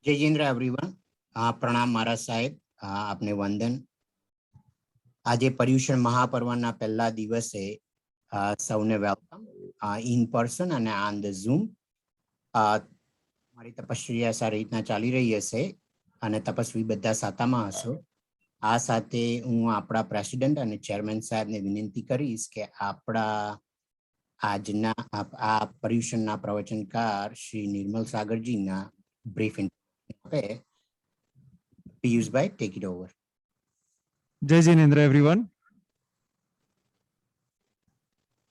जय जिंद्र एवरीवन। प्रणाम मारा साहेब, आपने वंदन। आज पर्युषण महापर्वना पहला दिवसे सौने वेलकम इन पर्सन અને ઓન ધ ઝૂમ। મારી તપસ્યા સારી રીતના ચાલી રહી હશે અને તપસ્વી બધા સાતામાં હશો। આ સાથે હું આપણા પ્રેસિડેન્ટ અને ચેરમેન સાહેબને વિનંતી કરીશ કે આપણા આજના આ पर्युषणના પ્રવચનકાર શ્રી નિર્મલ સાગરજીના બ્રીફ આપે। પિયુષ ભાઈ, ટેક ઇટ ઓવર। જય જિનેન્દ્ર એવરીવન।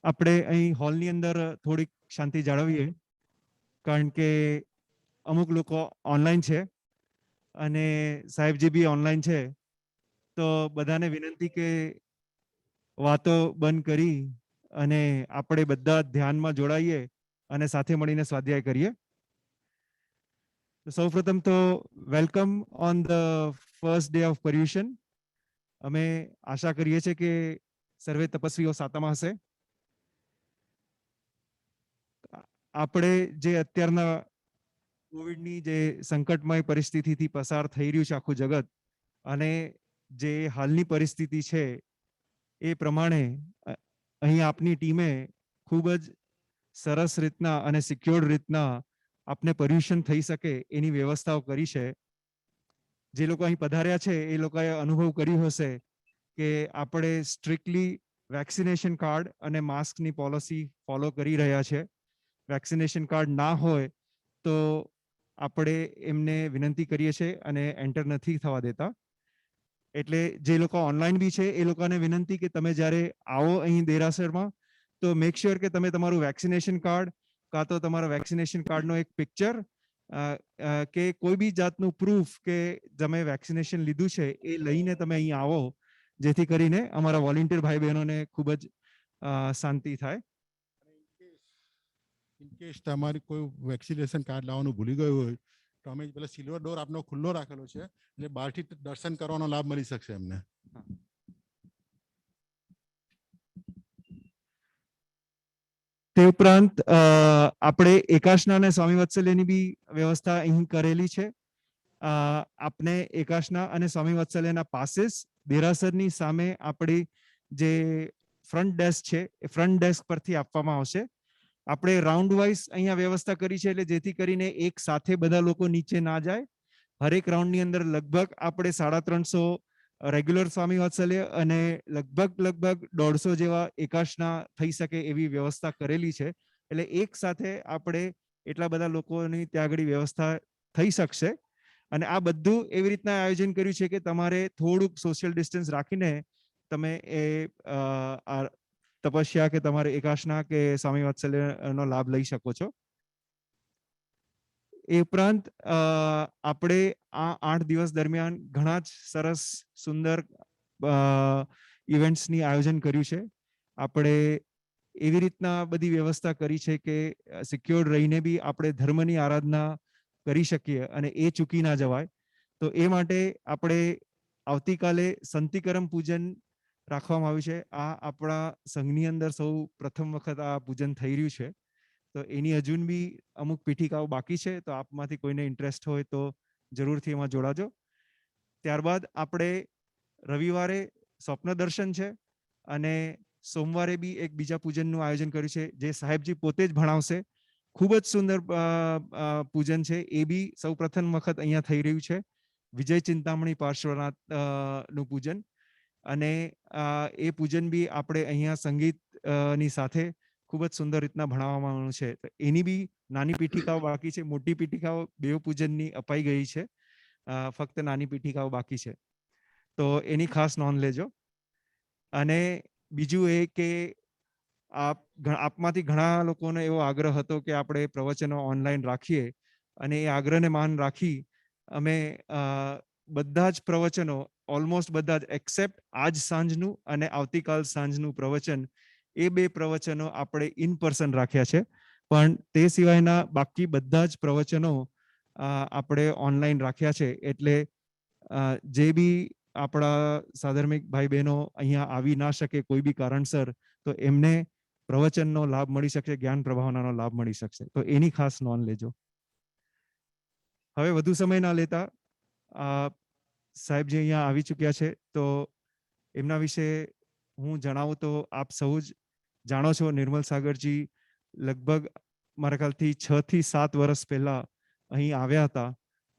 આપણે અહીં હોલની અંદર થોડીક શાંતિ જાળવીએ, કારણ કે અમુક લોકો ઓનલાઈન છે અને સાહેબજી બી ઓનલાઈન છે, તો બધાને વિનંતી કે વાતો બંધ કરી અને આપણે બધા ધ્યાનમાં જોડાઈએ અને સાથે મળીને સ્વાધ્યાય કરીએ। સૌપ્રથમ તો welcome on the first day of Paryushan. અમે આશા કરીએ છીએ કે સર્વે તપસ્વીઓ સાતામાં હશે। આપણે જે અત્યારના કોવિડની જે સંકટમય પરિસ્થિતિથી પસાર થઈ રહ્યું છે આખું જગત, અને જે હાલની પરિસ્થિતિ છે એ પ્રમાણે અહીં આપની ટીમે ખૂબ જ સરસ રીતના અને સિક્યોર્ડ રીતના આપને पर्युषण થઈ શકે એની વ્યવસ્થાઓ કરી છે। જે લોકો અહીં પધાર્યા છે એ લોકોએ અનુભવ કર્યું હશે કે આપણે સ્ટ્રિક્ટલી વેક્સિનેશન કાર્ડ અને માસ્કની પોલિસી ફોલો કરી રહ્યા છે। વેક્સિનેશન કાર્ડ ના હોય તો આપણે એમને વિનંતી કરીએ છીએ અને એન્ટર નથી થવા દેતા। એટલે જે લોકો ઓનલાઈન બી છે એ લોકોને વિનંતી કે તમે જ્યારે આવો અહીં દેરાસરમાં તો મેક શ્યોર કે તમે તમારું વેક્સિનેશન કાર્ડ કાં તો તમારા વેક્સિનેશન કાર્ડનો એક પિક્ચર કે કોઈ બી જાતનું પ્રૂફ કે તમે વેક્સિનેશન લીધું છે એ લઈને તમે અહીં આવો, જેથી કરીને અમારા વોલેન્ટિયર ભાઈ બહેનોને ખૂબ જ શાંતિ થાય। ઇનકેસ તમારી કોઈ વેક્સિનેશન કાર્ડ લાવવાનું ભૂલી ગયું હોય તો અમે પેલા સિલ્વર ડોર આપનો ખુલ્લો રાખેલો છે, એટલે બહારથી દર્શન કરવાનો લાભ મળી શકશે એમને। તે ઉપરાંત આપણે એકાશના અને સ્વામી વાત્સલ્યની બી વ્યવસ્થા અહીં કરેલી છે। આપને એકાશના અને સ્વામી વાત્સલ્યના પાસીસ દેરાસરની સામે આપણી જે ફ્રન્ટ ડેસ્ક છે એ ફ્રન્ટ ડેસ્ક પરથી આપવામાં આવશે। આપણે રાઉન્ડ વાઇઝ અહીંયા વ્યવસ્થા કરી છે, એટલે જેથી કરીને એક સાથે બધા લોકો નીચે ના જાય। હરેક રાઉન્ડની અંદર લગભગ આપણે 350 રેગ્યુલર સ્વામી વાત્સલ્ય અને લગભગ 150 જેવા એકાશના થઈ શકે એવી વ્યવસ્થા કરેલી છે। એટલે એક સાથે આપણે એટલા બધા લોકોની ત્યાં આગળ વ્યવસ્થા થઈ શકશે। અને આ બધું એવી રીતના આયોજન કર્યું છે કે તમારે થોડુંક સોશિયલ ડિસ્ટન્સ રાખીને તમે એ તપસ્યા કે તમારે એકાશના કે સ્વામી વાત્સલ્યનો લાભ લઈ શકો છો। એ ઉપરાંત આપણે આ 8 દિવસ દરમિયાન ઘણા જ સરસ સુંદર ઇવેન્ટ્સની આયોજન કર્યું છે। આપણે એવી રીતના બધી વ્યવસ્થા કરી છે કે સિક્યોર્ડ રહીને બી આપણે ધર્મની આરાધના કરી શકીએ અને એ ચૂકી ના જવાય। તો એ માટે આપણે આવતીકાલે સંતિકરમ પૂજન રાખવામાં આવ્યું છે। આ આપણા સંઘની અંદર સૌ પ્રથમ વખત આ પૂજન થઈ રહ્યું છે, તો એની હજુ બી અમુક પીઠિકાઓ બાકી છે, તો આપમાંથી કોઈને ઇન્ટરેસ્ટ હોય તો જરૂરથી એમાં જોડાજો। ત્યારબાદ આપણે રવિવારે સ્વપ્ન દર્શન છે અને સોમવારે બી એક બીજા પૂજનનું આયોજન કર્યું છે, જે સાહેબજી પોતે જ ભણાવશે। ખૂબ જ સુંદર પૂજન છે, એ બી સૌ પ્રથમ વખત અહીંયા થઈ રહ્યું છે, વિજય ચિંતામણી પાર્શ્વનાથનું પૂજન। અને એ પૂજન બી આપણે અહીંયા સંગીતની સાથે ખૂબ જ સુંદર રીતના ભણાવવામાં આવ્યું છે। તો એની બી નાની પીઠિકાઓ બાકી છે, મોટી પીઠિકાઓ બેવ પૂજનની અપાઈ ગઈ છે, ફક્ત નાની પીઠિકાઓ બાકી છે, તો એની ખાસ નોંધ લેજો। અને બીજું એ કે આપમાંથી ઘણા લોકોને એવો આગ્રહ હતો કે આપણે પ્રવચનો ઓનલાઈન રાખીએ, અને એ આગ્રહને માન રાખી અમે બધા જ પ્રવચનો ઓલમોસ્ટ બધા જ એક્સેપ્ટ આજ સાંજનું અને આવતીકાલ સાંજનું પ્રવચન, એ બે પ્રવચનો આપણે ઇન પર્સન રાખ્યા છે, પણ તે સિવાયના બાકી બધા જ પ્રવચનો આપણે ઓનલાઈન રાખ્યા છે। એટલે જે બી આપણા સાધર્મિક ભાઈ બહેનો અહીંયા આવી ના શકે કોઈ બી કારણસર, તો એમને પ્રવચનનો લાભ મળી શકશે, જ્ઞાન પ્રભાવનાનો લાભ મળી શકશે, તો એની ખાસ નોંધ લેજો। હવે વધુ સમય ના લેતા સાહેબજી અહીંયા આવી ચૂક્યા છે, તો એમના વિશે હું જણાવું તો આપ સૌ જ જાણો છો, નિર્મલ સાગરજી લગભગ મારા ખ્યાલથી 6 થી 7 વર્ષ પહેલા અહીં આવ્યા હતા,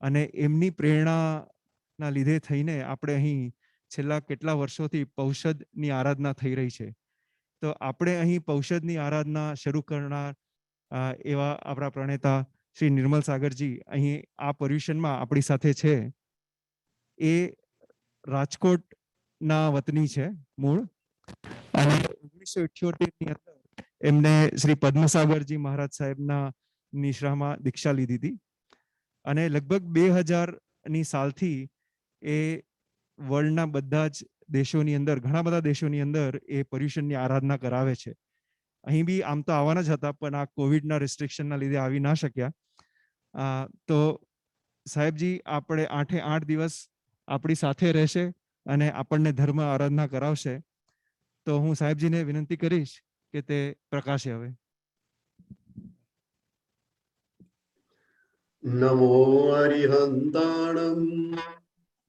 અને એમની પ્રેરણાના લીધે થઈને આપણે અહીં છેલ્લા કેટલા વર્ષોથી પૌષદની આરાધના થઈ રહી છે. તો આપણે અહીં પૌષદની આરાધના શરૂ કરનાર એવા આપણા પ્રણેતા શ્રી નિર્મલ સાગરજી અહીં આ પર્યુષણમાં આપણી સાથે છે. એ રાજકોટના વતની છે મૂળ, અને 1978 ની અંદર એમને શ્રી પદ્મસાગરજી મહારાજ સાહેબના નિશ્રામાં દીક્ષા લીધી હતી, અને લગભગ 2000ની સાલથી એ વર્લ્ડના બધા જ દેશોની અંદર, ઘણા બધા દેશોની અંદર એ પર્યુષણની આરાધના કરાવે છે. અહીં બી આમ તો આવવાના જ હતા, પણ આ કોવિડના રિસ્ટ્રિક્શનના લીધે આવી ના શક્યા. તો સાહેબજી આપણે 8 દિવસ આપણી સાથે રહેશે અને આપણને ધર્મ આરાધના કરાવશે. તો હું સાહેબજીને વિનંતી કરીશ કે તે પ્રકાશે હવે. નમો અરિહંતાણમ,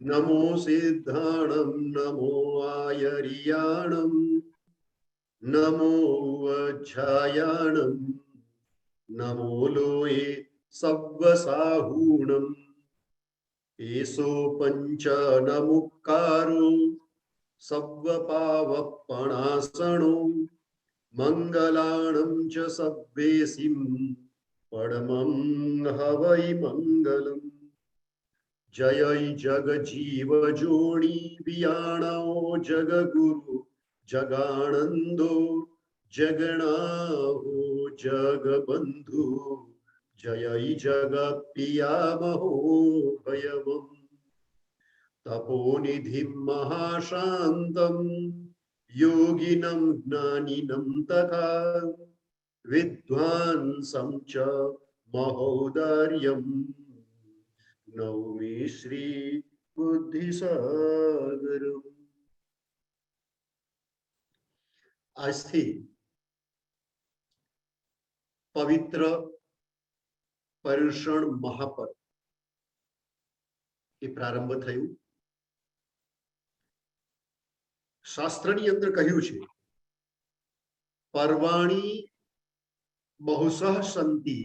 નમો સિદ્ધાણમ, નમો આયરિયાણમ, નમો વજ્જાયાણમ, નમો લોએ સવ્વસાહૂણમ, એસો પંચનમુક્કારો સવ્વપાવપણાસણો, મંગલાણમ ચ સવ્વેસિમ પરમં હવૈ મંગલમ. જય જગજીવ જોણી વિયાણો જગગુરુ જગાણંદો, જગણાહો જગબંધુ, જય જગપિયામહો ભયવમ. તપોનિધિમ મહાશાંતમ, યોગિનમ જ્ઞાનિનમ તથા વિદ્વાંસં ચ મહોદર્યમ, નૌમિ શ્રી બુદ્ધિસાગરમ. આજથી પવિત્ર પર્યુષણ મહાપર્વ એ પ્રારંભ થયું. શાસ્ત્રની અંદર કહ્યું છે, પર્વાણી બહુસઃ સંતિ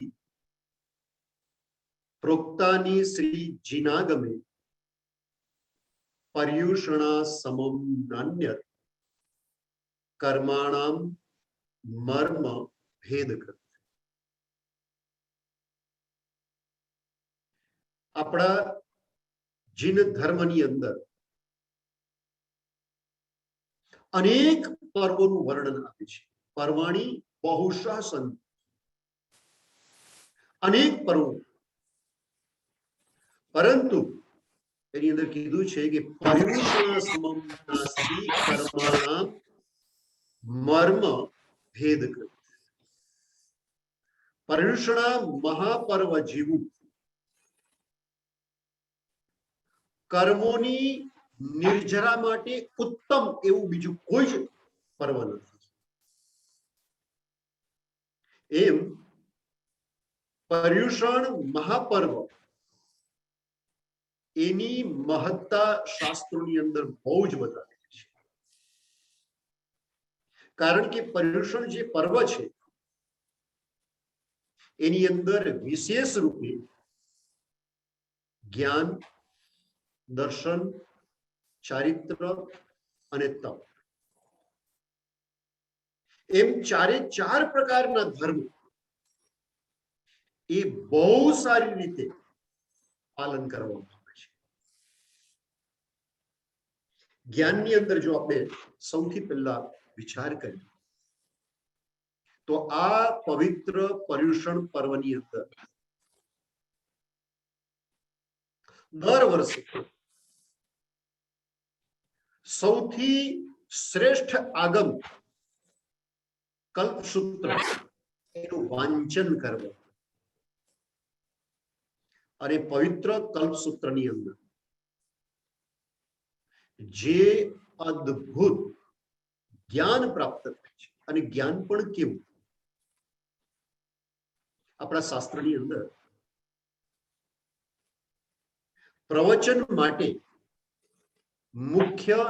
પ્રોક્તાની શ્રી જીનાગમે પર્યુષણા સમમ નાન્યત કર્માણામ મર્મ ભેદ કર. આપણા જીન ધર્મની અંદર અનેક પર્વોનું વર્ણન આપે છે. પર્વાણી બહુશઃ સંતિ, અનેક પર્વો, પરંતુ એની અંદર કીધું છે કે પર્યુષણ સમમ નાસ્તિ કર્માણામ મર્મ ભેદ કર. પર્યુષણા મહાપર્વ જેવું કર્મોની નિર્જરા માટે ઉત્તમ એવું બીજું કોઈ જ પર્વ નથી. એમ પર્યુષણ મહાપર્વ એની મહત્તા શાસ્ત્રોની અંદર બહુ જ બતાવેલી છે. કારણ કે પર્યુષણ જે પર્વ છે એની અંદર વિશેષ રૂપે જ્ઞાન, દર્શન, ચારિત્ર અને તપ એમ ચારે ચાર પ્રકારના ધર્મ એ બહુ સારી રીતે પાલન કરવામાં આવે છે. જ્ઞાનની અંદર જો આપણે સૌથી પહેલા વિચાર કરીએ તો આ પવિત્ર પર્યુષણ પર્વની અંદર દર વર્ષે સૌથી શ્રેષ્ઠ આગમ કલ્પસૂત્ર એનું વાંચન કરવું, અને પવિત્ર કલ્પસૂત્રની અંદર જે અદ્ભુત જ્ઞાન પ્રાપ્ત થાય છે, અને જ્ઞાન પણ કેવું, આપણા શાસ્ત્રની અંદર પ્રવચન માટે મુખ્ય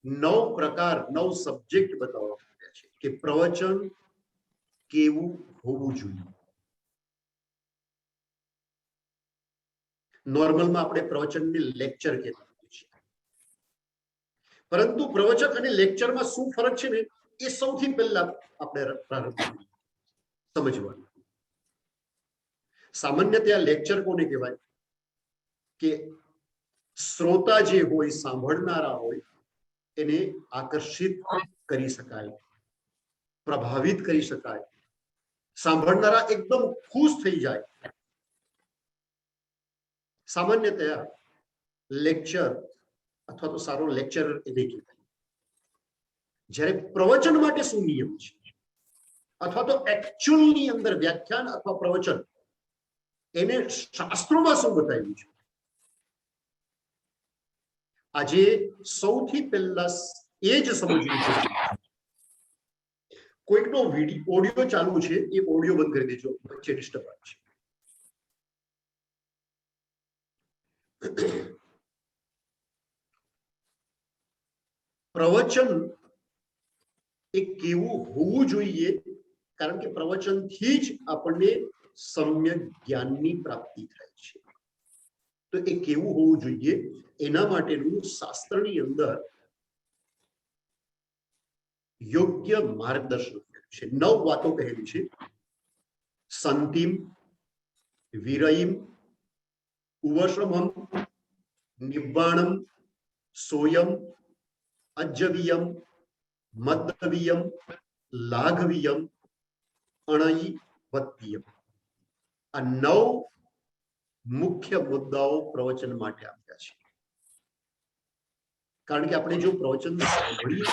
9 પ્રકાર 9 સબ્જેક્ટ બતાવવામાં આવ્યા છે કે પ્રવચન કેવું હોવું જોઈએ. નોર્મલમાં આપણે પ્રવચનને લેક્ચર કહેતા હોઈએ છીએ, પરંતુ પ્રવચન અને લેક્ચરમાં શું ફરક છે ને એ સૌથી પહેલા આપણે પ્રારંભ સમજવાનું. સામાન્યતઃ લેક્ચર કોને કહેવાય કે શ્રોતા જે હોય, સાંભળનારા હોય, એને આકર્ષિત કરી શકાય, પ્રભાવિત કરી શકાય, સાંભળનારા એકદમ ખુશ થઈ જાય. સામાન્યતઃ લેક્ચર અથવા તો સારો લેક્ચરર એને કહેવાય. જ્યારે પ્રવચન માટે શું નિયમ છે અથવા તો એકચ્યુઅલની અંદર વ્યાખ્યાન અથવા પ્રવચન એને શાસ્ત્રોમાં શું બતાવ્યું છે, આજે સૌથી પહેલા એ જ સમજવું છે. કોઈકનો ઓડિયો ચાલુ છે, એ ઓડિયો બંધ કરી દેજો, વચ્ચે ડિસ્ટર્બન્સ છે. પ્રવચન એ કેવું હોવું જોઈએ, કારણ કે પ્રવચનથી જ આપણને સમ્યક જ્ઞાનની પ્રાપ્તિ થાય છે. તો એ કેવું હોવું જોઈએ એના માટેનું શાસ્ત્રની અંદર યોગ્ય માર્ગદર્શન છે. 9 વાતો કહેલી છે. સંતિમ, વિરયિમ, ઉવશ્રમમ, નિબ્બાણમ, સોયમ, અજ્જવીયમ, મદ્દવીયમ, લાઘવીયમ, અણઈ, વત્તીયમ. આ 9 મુખ્ય મુદ્દાઓ પ્રવચન માટે આપ્યા છે. કારણ કે આપણે જો પ્રવચન સાંભળીએ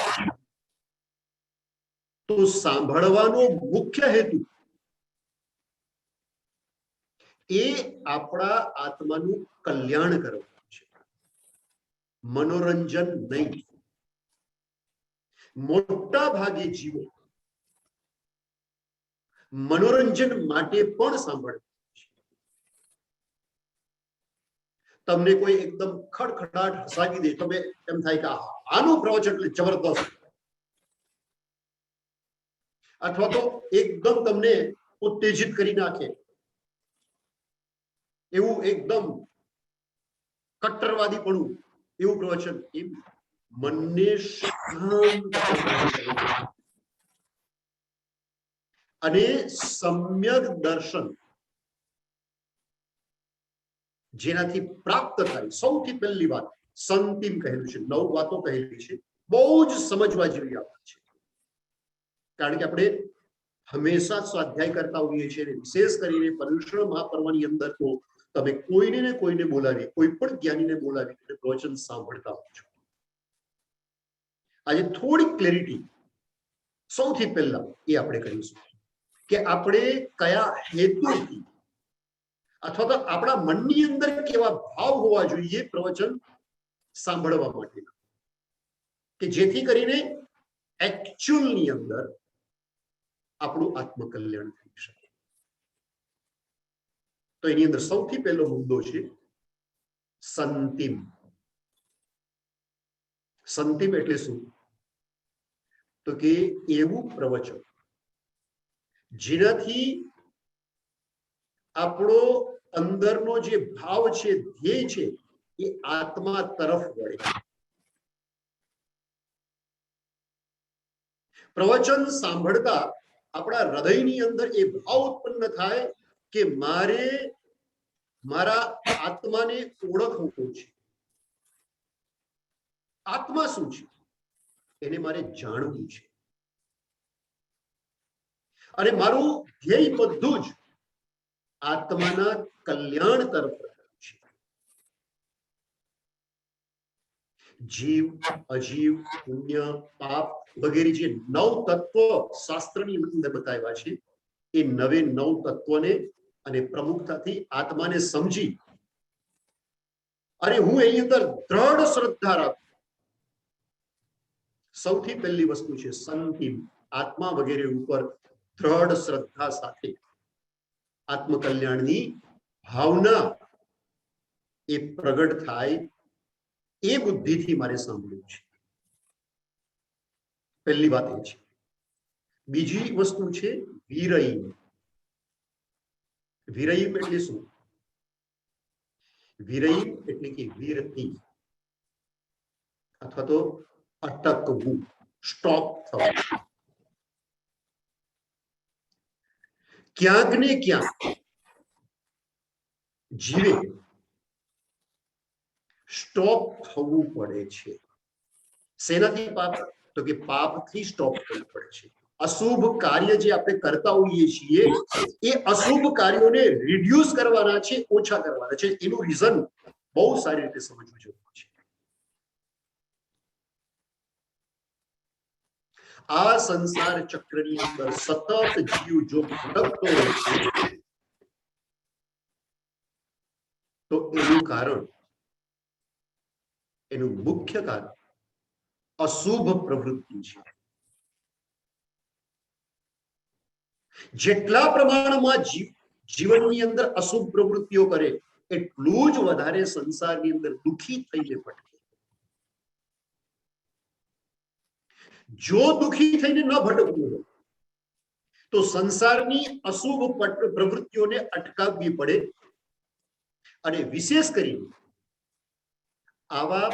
તો સાંભળવાનો મુખ્ય હેતુ એ આપણા આત્માનું કલ્યાણ કરવાનું છે, મનોરંજન નહીં. મોટા ભાગે જીવો મનોરંજન માટે પણ સાંભળે. તમને કોઈ એકદમ ખડખડાટ હસાવી દે, તમે એમ થાય કે આનું પ્રવચન એટલે જબરદસ્ત, અથવા તો એકદમ તમને ઉત્તેજિત કરી નાખે એવું એકદમ કટ્ટરવાદી પણ એવું પ્રવચન, એમ મનને શાંત અને સમ્યક દર્શન જેનાથી પ્રાપ્ત થાય. સૌથી પહેલી વાત સંતિમ કહેલું છે. 9 વાતો કહેલી છે, બહુ જ સમજવા જેવી વાત છે. કારણ કે આપણે હંમેશા સ્વાધ્યાય કરતા હોઈએ છીએ, વિશેષ કરીને પર્યુષણ મહાપર્વની અંદર તો તમે કોઈને ને કોઈને બોલાવી, કોઈ પણ જ્ઞાનીને બોલાવી પ્રવચન સાંભળતા હો છો. આજે થોડી ક્લેરિટી સૌથી પહેલા એ આપણે કરીશું કે આપણે કયા હેતુથી અથવા તો આપણા મનની અંદર કેવા ભાવ હોવા જોઈએ પ્રવચન સાંભળવા માટે, કે જેથી કરીને એકચ્યુઅલની અંદર આપણું આત્મકલ્યાણ થઈ શકે. તો એની અંદર સૌથી પહેલો મુદ્દો છે સંતિમ. સંતિમ એટલે શું? તો કે એવું પ્રવચન જેનાથી આપણો અંદરનો જે ભાવ છે, ધ્યેય છે, એ આત્મા તરફ વળે. પ્રવચન સાંભળતા આપણા હૃદયની અંદર એ ભાવ ઉત્પન્ન થાય કે મારે મારા આત્માને ઓળખવું છે. આત્મા શું છે એને મારે જાણવું છે, અને મારું ધ્યેય બધું જ આત્માના કલ્યાણ તરફ છે. જીવ, અજીવ, પુણ્ય, પાપ વગેરે જે 9 તત્વો શાસ્ત્રની અંદર બતાવ્યા છે, એ 9 તત્વોને અને પ્રમુખતાથી આત્માને સમજી અને હું એની અંદર દ્રઢ શ્રદ્ધા રાખું. સૌથી પહેલી વસ્તુ છે સંતિમ. આત્મા વગેરે ઉપર દ્રઢ શ્રદ્ધા સાથે આત્મકલ્યાણની ભાવના એ પ્રગટ થાય એ બુદ્ધિથી મારે સાંભળવું છે. પહેલી વાત એ છે. બીજી વસ્તુ છે વિરયી. વિરયી એટલે શું? વિરયી એટલે કે વિરતિ અથવા તો અટકવું, સ્ટોપ થવું. ક્યાંક ને ક્યાંક જીવે સ્ટોપ થવું પડે છે. શેનાથી પાપ? તો કે પાપથી સ્ટોપ થવું પડે છે. અશુભ કાર્ય જે આપણે કરતા હોઈએ છીએ એ અશુભ કાર્યોને રિડ્યુસ કરવાના છે, ઓછા કરવાના છે. એનું રીઝન બહુ સારી રીતે સમજવું જરૂરી છે. આ સંસાર ચક્રની અંદર સતત જીવ જો ભટકતો રહે છે તો એનું કારણ, એનું મુખ્ય કારણ અશુભ પ્રવૃત્તિ છે. જેટલા પ્રમાણમાં જીવનની અંદર અશુભ પ્રવૃત્તિઓ કરે એટલું જ વધારે સંસારની અંદર દુઃખી થઈને ભટકે. જો દુઃખી થઈને ન ભટકવું હોય તો સંસારની અશુભ પ્રવૃત્તિઓને અટકાવવી પડે. અને વિશેષ કરીને આવા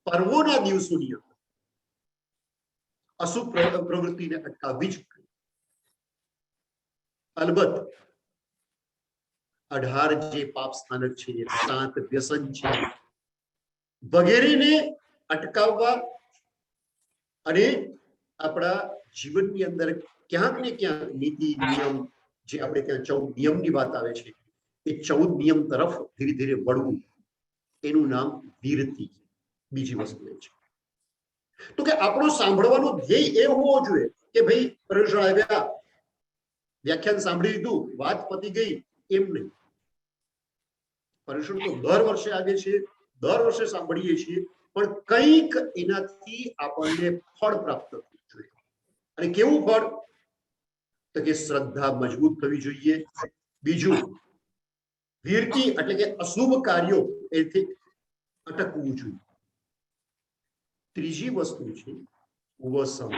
પર્વોના દિવસોની અંદર અશુભ પ્રવૃત્તિને અટકાવવી જ પડે. અલબત્ત 18 જે પાપ સ્થાનક છે, 7 વ્યસન છે, વગેરેને અટકાવવા અને આપણા જીવનની અંદર ક્યાંક ને ક્યાંક નીતિ નિયમ, જે આપણે ત્યાં 14 નિયમની વાત આવે છે, એ 14 નિયમ તરફ ધીરે ધીરે વળવું, એનું નામ વીરતિ. બીજી વસ્તુ એ છે તો કે આપણો સાંભળવાનો ધ્યેય એ હોવો જોઈએ કે ભાઈ પર્યુષણ આવ્યા, વ્યાખ્યાન સાંભળી લીધું, વાત પતી ગઈ, એમ નહીં. પર્યુષણ તો દર વર્ષે આવે છે, દર વર્ષે સાંભળીએ છીએ, પણ કંઈક એનાથી આપણને ફળ પ્રાપ્ત થવું જોઈએ. અને કેવું ફળ? તો કે શ્રદ્ધા મજબૂત થવી જોઈએ. બીજું, વીરતિ એટલે કે અશુભ કાર્યો એથી અટકવું જોઈએ. ત્રીજી વસ્તુ છે ઉપશમ.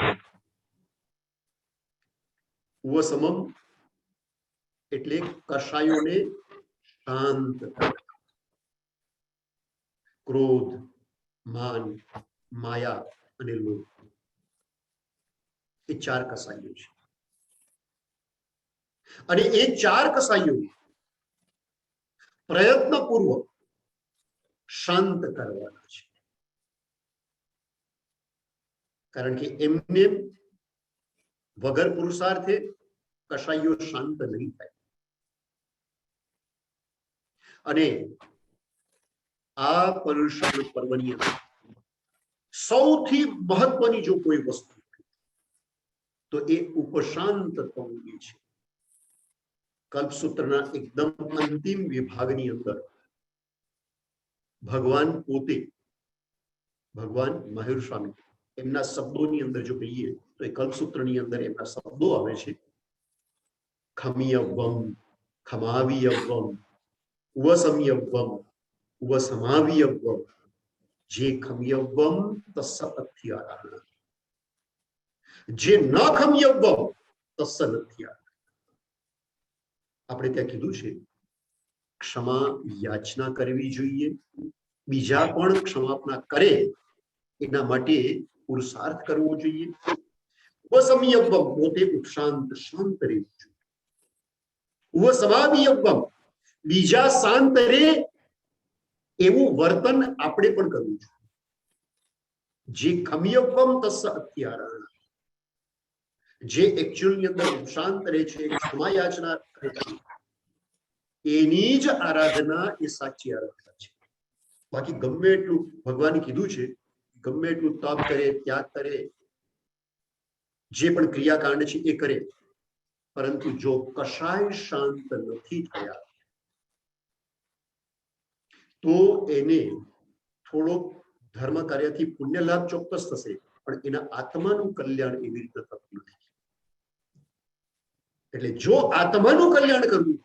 ઉપશમમ એટલે કષાયોને શાંત કરવા. ક્રોધ, માન, માયા અને લોભ, એ 4 કસાયો છે. અને એ 4 કસાયો પ્રયત્નપૂર્વક શાંત કરવાના છે. કારણ કે એમને વગર પુરુષાર્થે કસાયો શાંત નહીં થાય. અને આ પર્યુષણ પર્વની અંદર સૌથી મહત્વની જો કોઈ વસ્તુ તો એ ઉપશાંત થવું છે. કલ્પસૂત્રના એકદમ અંતિમ વિભાગની અંદર ભગવાન પોતે, ભગવાન મહેર સ્વામી, એમના શબ્દોની અંદર જો કહીએ તો એ કલ્પસૂત્રની અંદર એમના શબ્દો આવે છે. ખમિયવમ, ખમાવિયવમ, ઉપસમયવમ, ઉપસમાવિયવમ, જે ખમિયવમ તસ્સ અથ્યારઃ, જે ન ખમિયવમ તસ્સ નથ્યારઃ. આપણે ત્યાં કીધું છે ક્ષમા યાચના કરવી જોઈએ, બીજા પણ ક્ષમાપના કરે એના માટે પુરુષાર્થ કરવો જોઈએ. ઉપસમયવમ પોતે ઉપશાંત, શાંત રહેવું જોઈએ. ઉપસમાવિયવમ બીજા શાંત રહે એવું વર્તન આપણે પણ કરવું જોઈએ. જે ખમિયવમ તસ્સ અથ્યારઃ, જે એકચ્યુઅલની અંદર શાંત રહે છે, ક્ષમા યાચના કરે છે, એની જ આરાધના એ સાચી આરાધના છે. બાકી ગમે એટલું ભગવાને કીધું છે, ગમે એટલું તપ કરે, ત્યાગ કરે, જે પણ ક્રિયાકાંડ છે એ કરે, પરંતુ જો કશાય શાંત નથી થયા તો એને થોડો ધર્મ કાર્યથી પુણ્ય લાભ ચોક્કસ થશે, પણ એના આત્માનું કલ્યાણ એવી રીતે થતું નથી. એટલે જો આત્માનું કલ્યાણ કરવું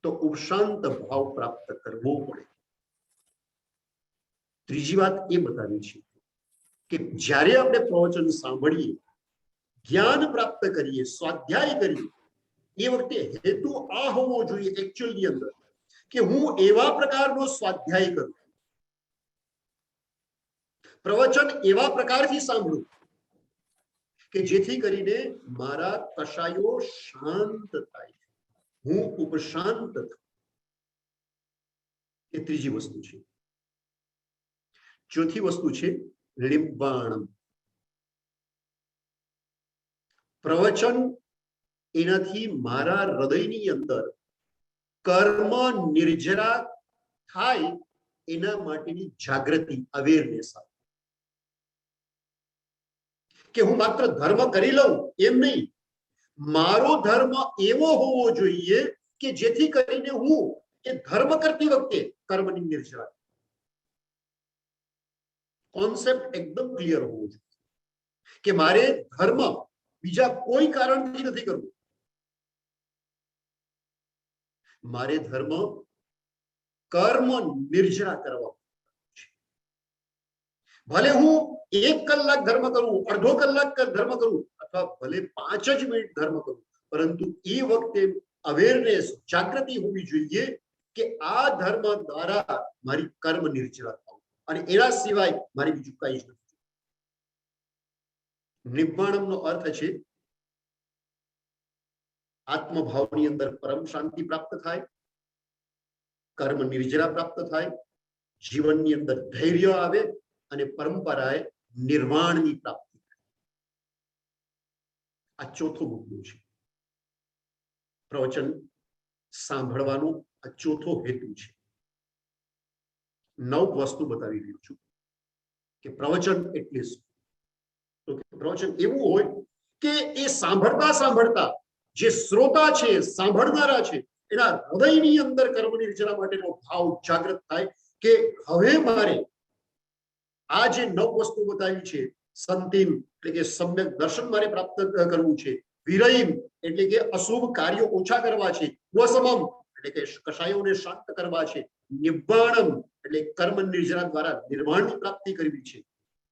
તો ઉપશાંત ભાવ પ્રાપ્ત કરવો પડે. ત્રીજી વાત એ બતાવી છે કે જ્યારે આપણે પ્રવચન સાંભળીએ, જ્ઞાન પ્રાપ્ત કરીએ, સ્વાધ્યાય કરીએ, એ વખતે હેતુ આ હોવો જોઈએ એકચ્યુઅલની અંદર કે હું એવા પ્રકારનો સ્વાધ્યાય કરું, પ્રવચન એવા પ્રકારથી સાંભળું કે જેથી કરીને મારા કશાયો શાંત થાય, હું ઉપશાંત થાઉં. એ ત્રીજી વસ્તુ છે. ચોથી વસ્તુ છે નિબ્બાણમ. પ્રવચન એનાથી મારા હૃદયની અંદર કર્મ નિર્જરા થાય એના માટેની જાગૃતિ, અવેરનેસ આવે કે હું માત્ર ધર્મ કરી લઉં એમ નહીં, મારો ધર્મ એવો હોવો જોઈએ કે જેથી કરીને હું એ ધર્મ કરતી વખતે કર્મની નિર્જરા. કોન્સેપ્ટ એકદમ ક્લિયર હોવો જોઈએ કે મારે ધર્મ બીજા કોઈ કારણથી નથી કરવું, મારે ધર્મ કર્મ નિર્જરા કરવા છે. ભલે હું 1 કલાક ધર્મ કરું, અડધો કલાક ધર્મ કરું, અથવા ભલે 5 જ મિનિટ ધર્મ કરું, પરંતુ એ વખતે અવેરનેસ, જાગૃતિ હોવી જોઈએ કે આ ધર્મ દ્વારા મારી કર્મ નિર્જરા થાવ, અને એના સિવાય મારી બીજું કઈ જ નથી. નિબ્બાણમનો અર્થ છે આત્મભાવની અંદર પરમ શાંતિ પ્રાપ્ત થાય, કર્મ નિર્જરા પ્રાપ્ત થાય, જીવનની અંદર ધૈર્ય આવે અને પરંપરાએ નિર્વાણની પ્રાપ્તિ થાય. આ ચોથો મુદ્દો છે. પ્રવચન સાંભળવાનો આ ચોથો હેતુ છે. 9 વસ્તુ બતાવી રહ્યો છું કે પ્રવચન એટલે શું. તો પ્રવચન એવું હોય કે એ સાંભળતા સાંભળતા જે શ્રોતા છે, સાંભળનારા છે, એના હૃદયની અંદર કર્મ નિર્જરા માટેનો ભાવ જાગૃત થાય કે હવે મારે આ જે 9 વસ્તુ બતાવી છે, સંતિમ એટલે કે સમ્યક દર્શન મારે પ્રાપ્ત કરવું છે, વિરયમ એટલે કે અશુભ કાર્યો ઓછા કરવા છે, વસમમ એટલે કે કશાયોને શાંત કરવા છે, નિબ્બાણમ એટલે કર્મ નિર્જરા દ્વારા નિર્વાણની પ્રાપ્તિ કરવી છે.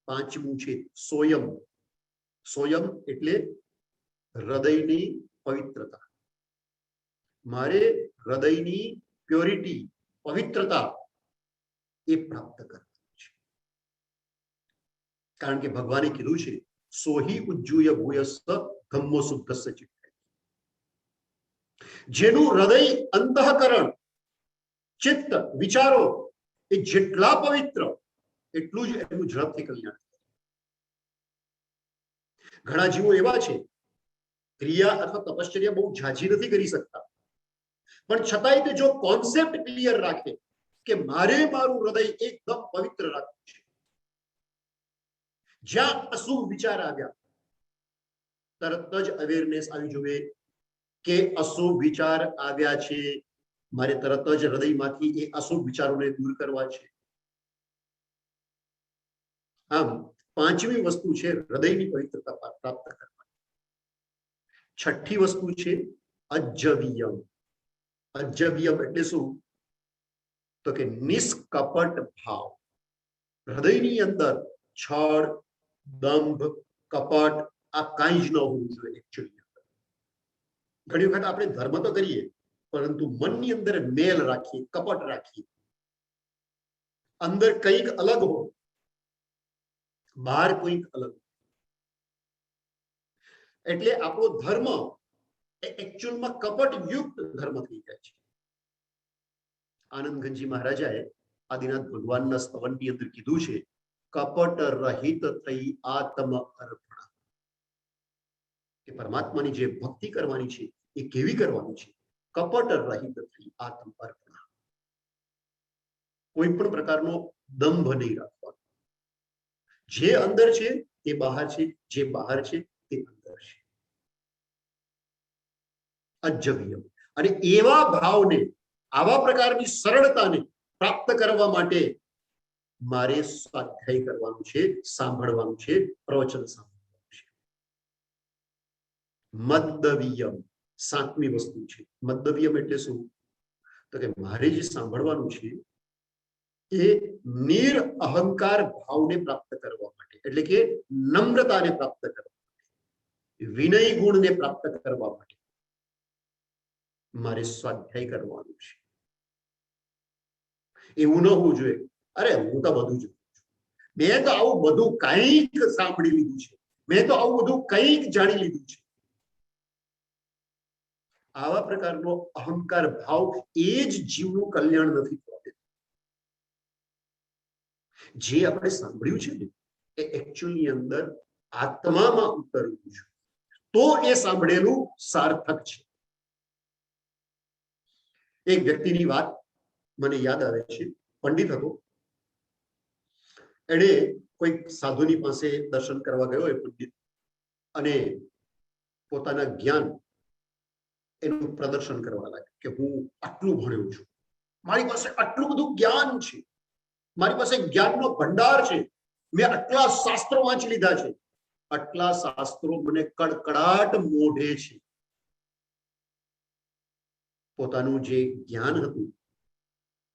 5મું છે સોયમ. સોયમ એટલે હૃદયની પવિત્રતા. મારે હૃદયની પ્યોરિટી, પવિત્રતા એ પ્રાપ્ત કરવી છે. કારણ કે ભગવાને કીધું છે સોહી ઉજ્જુય ભૂયસ્સ ધમ્મો શુદ્ધસ્ય ચિત્તે. જેનું હૃદય, અંતઃકરણ, ચિત્ત, વિચારો એ જેટલા પવિત્ર એટલું જ એનું ઝડપથી કલ્યાણ. ઘણા જીવો એવા છે ક્રિયા અથવા તપશ્ચર્યા બહુ ઝાઝી નથી કરી શકતા, પણ છતાંય તે જો કોન્સેપ્ટ ક્લિયર રાખે કે મારે મારું હૃદય એકદમ પવિત્ર રાખવું છે, જ્યાં અશુભ વિચાર આવ્યા તરત જ અવેરનેસ આવી જોઈએ કે અશુભ વિચાર આવ્યા છે, મારે તરત જ હૃદયમાંથી એ અશુભ વિચારોને દૂર કરવા છે. આમ 5મી વસ્તુ છે હૃદયની પવિત્રતા પ્રાપ્ત કરવાની. 6ઠ્ઠી વસ્તુ છે અજ્જવિયમ. અજ્જવિયમ એટલે શું? તો કે નિષ્કપટ ભાવ. હૃદયની અંદર છળ, દંભ, કપટ આ કાંઈ જ ન હોવું જોઈએ. એકચ્યુઅલી ઘણી વખત આપણે ધર્મ તો કરીએ પરંતુ મનની અંદર મેલ રાખીએ, કપટ રાખીએ, અંદર કંઈક અલગ હોય, બહાર કોઈક અલગ. એટલે આપણો ધર્મ એકચ્યુઅલમાં કપટ યુક્ત ધર્મ થઈ જાય છે. આનંદગંજી મહારાજાએ આદિનાથ ભગવાનના સ્તવનની અંદર કીધું છે કપટ રહિત થઈ આત્મ અર્પણ. કે પરમાત્માની જે ભક્તિ કરવાની છે એ કેવી કરવાની છે? કપટ રહિત થઈ આત્મ અર્પણ. કોઈ પણ પ્રકારનો દંભ નહીં રાખવાનો. જે અંદર છે તે બહાર છે, જે બહાર છે તે અંદર છે. અજ્જવિયમ. અને એવા ભાવને, આવા પ્રકારની સરળતાને પ્રાપ્ત કરવા માટે મારે સ્વાધ્યાય કરવાનું છે, સાંભળવાનું છે, પ્રવચન સાંભળવાનું છે. મદ્દવિયમ 7મી વસ્તુ છે. મદ્દવિયમ એટલે શું? તો કે મારે જે સાંભળવાનું છે એ નિર અહંકાર ભાવને પ્રાપ્ત કરવા માટે, એટલે કે નમ્રતાને પ્રાપ્ત કરવા માટે, વિનય ગુણને પ્રાપ્ત કરવા માટે મારે સ્વાધ્યાય કરવાનું છે. એવું ન હોવું જોઈએ અરે હું તો બધું જ મેં તો આવું બધું કંઈક સાંભળી લીધું છે, મેં તો આવું બધું કંઈક જાણી લીધું છે. આવા પ્રકારનો અહંકાર ભાવ એ જ જીવનું કલ્યાણ નથી થવા દેતો. જે આપણે સાંભળ્યું છે ને એ એકચ્યુઅલી અંદર આત્મામાં ઉતરવું છે, તો એ સાંભળેલું સાર્થક છે. એક વ્યક્તિની વાત મને યાદ આવે છે. પંડિત હતો, એણે કોઈક સાધુની પાસે દર્શન કરવા ગયો એ પંડિત, અને પોતાના જ્ઞાન એનું પ્રદર્શન કરવા લાગ્યો કે હું આટલું ભણ્યો છું, મારી પાસે આટલું બધું જ્ઞાન છે, મારી પાસે જ્ઞાનનો ભંડાર છે, મેં આટલા શાસ્ત્રો વાંચી લીધા છે, આટલા શાસ્ત્રો મને કડકડાટ મોઢે છે. પોતાનું જે જ્ઞાન હતું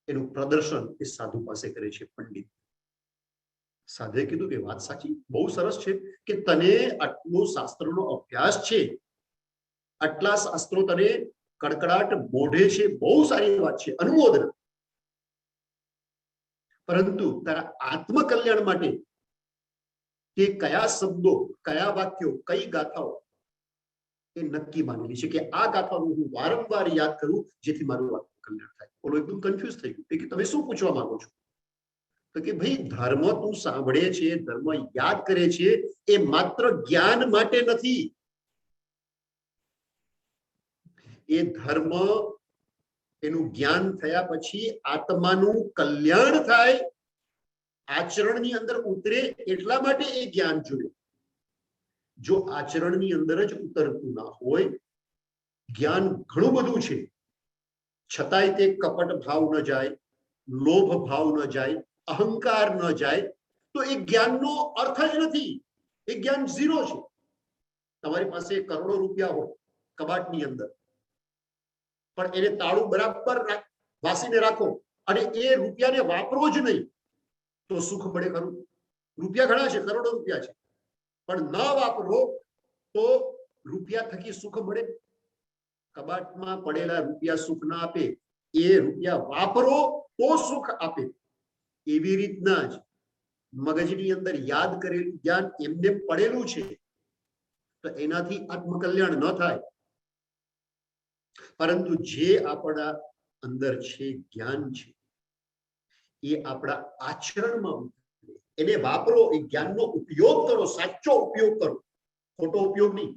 એનું પ્રદર્શન એ સાધુ પાસે કરે છે પંડિત. સાધુએ કીધું કે વાત સાચી, બહુ સરસ છે કે તને આટલો શાસ્ત્રનો અભ્યાસ છે, આટલા શાસ્ત્રો તને કડકડાટ મોઢે છે, બહુ સારી વાત છે, અનુમોદન. પરંતુ તારા આત્મકલ્યાણ માટે કે કયા શબ્દો, કયા વાક્યો, કઈ ગાથાઓ એ નક્કી માનેલી છે કે આ ગાથાનું હું વારંવાર યાદ કરું જેથી મારું આત્મકલ્યાણ થાય. બોલો એકદમ કન્ફ્યુઝ થઈ ગયું કે તમે શું પૂછવા માંગો છો? તો કે ભાઈ ધર્મ તું સાંભળે છે, ધર્મ યાદ કરે છે, એ માત્ર જ્ઞાન માટે નથી. એ ધર્મ એનું જ્ઞાન થયા પછી આત્માનું કલ્યાણ થાય, આચરણની અંદર ઉતરે એટલા માટે એ જ્ઞાન જોઈએ. જો આચરણની અંદર જ ઉતરતું ના હોય, જ્ઞાન ઘણું બધું છે છતાંય તે કપટ ભાવ ન જાય, લોભ ભાવ ન જાય, અહંકાર ન જાય, તો એ જ્ઞાનનો અર્થ જ નથી. એ જ્ઞાન ઝીરો છે. તમારી પાસે કરોડો રૂપિયા હોય કબાટની અંદર, પણ એને તાળું બરાબર વાસીને રાખો અને એ રૂપિયાને વાપરો જ નહીં, તો સુખ મળે ખરું? રૂપિયા ઘણા છે, કરોડો રૂપિયા છે, પણ ન વાપરો તો રૂપિયા થકી સુખ મળે? કબાટમાં પડેલા રૂપિયા સુખ ના આપે, એ રૂપિયા વાપરો તો સુખ આપે. એવી રીતના જ મગજની અંદર યાદ કરેલું જ્ઞાન એમને પડેલું છે તો એનાથી આત્મકલ્યાણ ન થાય. પરંતુ જે આપણા અંદર છે, જ્ઞાન છે, એ આપણા આચરણમાં ઉતરે, એને વાપરો, એ જ્ઞાનનો ઉપયોગ કરો, સાચો ઉપયોગ કરો, ખોટો ઉપયોગ નહીં.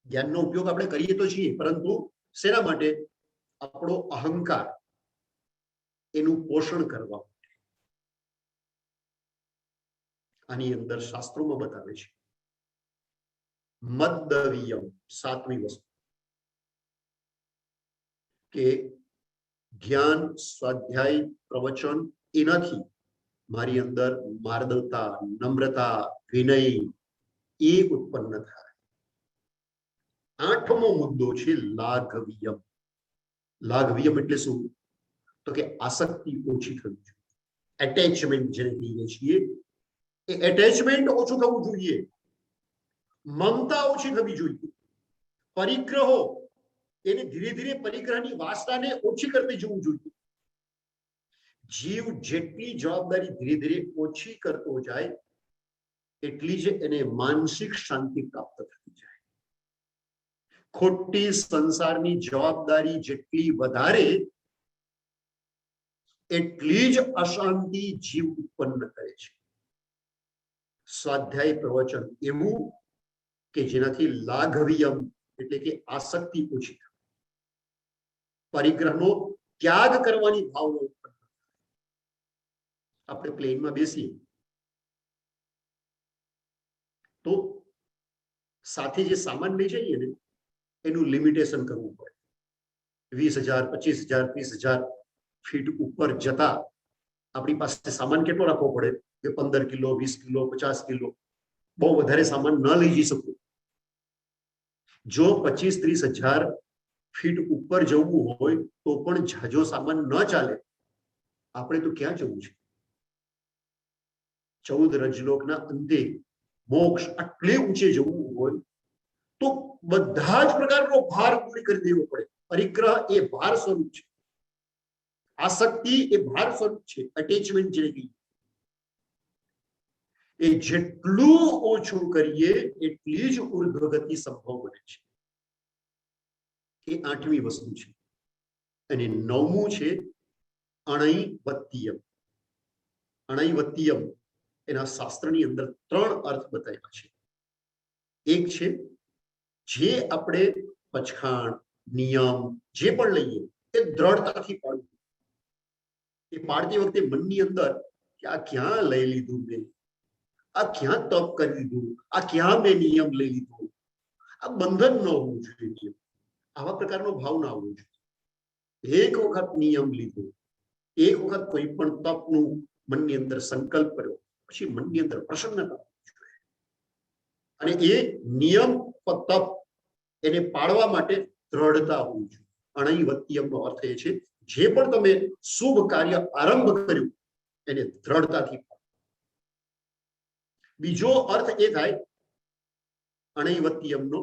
જ્ઞાનનો ઉપયોગ આપણે કરીએ તો છીએ, પરંતુ શેના માટે? આપણો અહંકાર એનું પોષણ કરવા માટે. આની અંદર શાસ્ત્રોમાં બતાવે છે મદ્દવીયમ, સાતમી વસ્તુ કે જ્ઞાન, સ્વાધ્યાય, પ્રવચન, એનાથી મારી અંદર માર્દવતા, નમ્રતા, વિનય એ ઉત્પન્ન થાય. આઠમો મુદ્દો છે લાઘવ્યમ. લાઘવ્યમ એટલે શું? તો કે આસક્તિ ઓછી થવી જોઈએ. એટેચમેન્ટ જેને કહીએ છીએ, એ એટેચમેન્ટ ઓછું થવું જોઈએ. મમતા ઓછી થવી જોઈએ. પરિગ્રહો, એને ધીરે ધીરે પરિગ્રહની વાસનાને ઓછી કરતી જવું જોઈએ. જીવ જેટલી જવાબદારી ધીરે ધીરે ઓછી કરતો જાય એટલી જ એને માનસિક શાંતિ પ્રાપ્ત થતી જાય. ખોટી સંસારની જવાબદારી જેટલી વધારે એટલી જ અશાંતિ જીવ ઉત્પન્ન કરે છે. સ્વાધ્યાય, પ્રવચન એવું કે જેનાથી લાઘવ્યમ એટલે કે આસક્તિ ઓછી થાય, પરિગ્રહનો ત્યાગ કરવાની ભાવના ઉત્પન્ન થાય. આપણે પ્લેનમાં બેસીએ તો સાથે જે સામાન લઈ જઈએ ને એનું લિમિટેશન કરવું પડે. 20,000, 25,000, 30,000 ફીટ ઉપર જતા આપણી પાસે સામાન કેટલો રાખવો પડે કે 15 કિલો, 20 કિલો, 50 કિલો, બહુ વધારે સામાન ન લઈ જઈ શકું. જો 25-30,000 ફીટ ઉપર જવું હોય તો પણ ઝાઝો સામાન ન ચાલે. આપણે તો ક્યાં જવું છે? 14 રજલોકના અંતે મોક્ષ આટલે ઊંચે જવું હોય તો બધા જ પ્રકારનો ભાર પૂરી કરી દેવો પડે. પરિગ્રહ એ ભાર સ્વરૂપ છે, આસક્તિ એ ભાર સ્વરૂપ છે, અટેચમેન્ટ જેને કહીએ એ જેટલું ઓછું કરીએ એટલી જ ઉર્ધ્વગતિ સંભવ બને છે. એ 8મી વસ્તુ છે. અને 9મું છે અણૈવત્યમ. અણૈવત્યમ એના શાસ્ત્રની અંદર 3 અર્થ બતાવ્યા છે. એક છે જે આપણે પછાણ, નિયમ જે પણ લઈએ એ દ્રઢતાથી પાડવું. એ પાડતી વખતે મનની અંદર કે આ ક્યાં લઈ લીધું મેં, આ ક્યાં તપ કરી લીધું, આ ક્યાં મેં નિયમ લઈ લીધો, આ બંધન ન હોવું જોઈએ. આવા પ્રકારનો ભાવ ના આવવો જોઈએ. એક વખત નિયમ લીધો, એક વખત કોઈ પણ તપનું મનની અંદર સંકલ્પ કર્યો, પછી મનની અંદર પ્રસન્નતા જોઈએ. અને એ નિયમ તપ એને પાડવા માટે દ્રઢતા હોવી જોઈએ. અણૈવત્યમનો અર્થ એ છે જે પણ તમે શુભ કાર્ય આરંભ કર્યું એને દ્રઢતાથી. બીજો અર્થ એ થાય અણૈવત્યમનો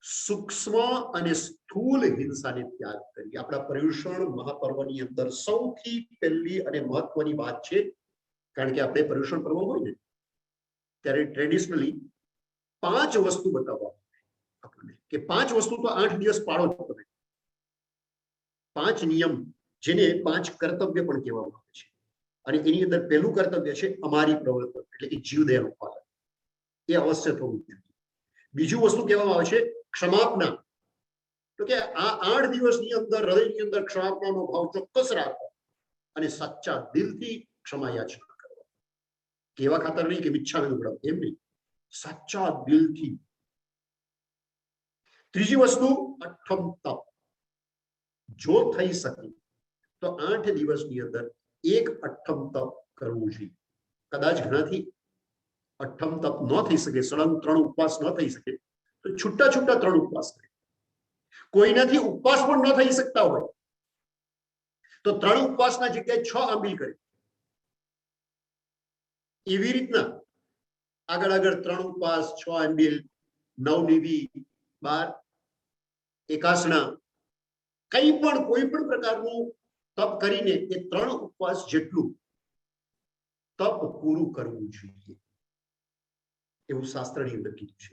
સૂક્ષ્મ અને સ્થૂલ હિંસાને ત્યાગ કરી. આપણા પર્યુષણ મહાપર્વની અંદર સૌથી પહેલી અને મહત્વની વાત છે, કારણ કે આપણે પર્યુષણ પર્વ હોય ને ત્યારે ટ્રેડિશનલી 5 વસ્તુ બતાવવા આપણને કે 5 વસ્તુ તો 8 દિવસ પાડો છો તમે. 5 નિયમ જેને 5 કર્તવ્ય પણ કહેવામાં આવે છે. અને એની અંદર પહેલું કર્તવ્ય છે અમારી પ્રવૃત્તિ, એટલે કે જીવદયાનું પાલન. એ અવશ્ય થવું જોઈએ. બીજું વસ્તુ કહેવામાં આવે છે ક્ષમાપના. તો કે આ 8 દિવસની અંદર હૃદયની અંદર ક્ષમાપનાનો ભાવ ચોક્કસ રાખો અને સાચા દિલથી ક્ષમા યાચના કરવા. કેવા ખાતર નહીં કે મિચ્છામી દુક્કડમ, એમ નહીં, સાચા દિલથી. ત્રીજી વસ્તુ અઠમ તપ. જો થઈ શકે તો 8 દિવસની અંદર એક અઠમ તપ કરવું જોઈએ. કદાચ ઘણાથી અઠમ તપ ન થઈ શકે, સળંગ 3 ઉપવાસ ન થઈ શકે તો છૂટા છૂટા 3 ઉપવાસ કરે. કોઈનાથી ઉપવાસ પણ ન થઈ શકતા હોય તો 3 ઉપવાસના જગ્યાએ 6 આંબીલ કરે. એવી રીતના આગળ 3 ઉપવાસ, 6 આંબીલ, 9 નિધિ, 12 એકાસના, કંઈ પણ કોઈ પણ પ્રકારનું તપ કરીને એ 3 ઉપવાસ જેટલું તપ પૂરું કરવું જોઈએ એવું શાસ્ત્રની અંદર કીધું છે.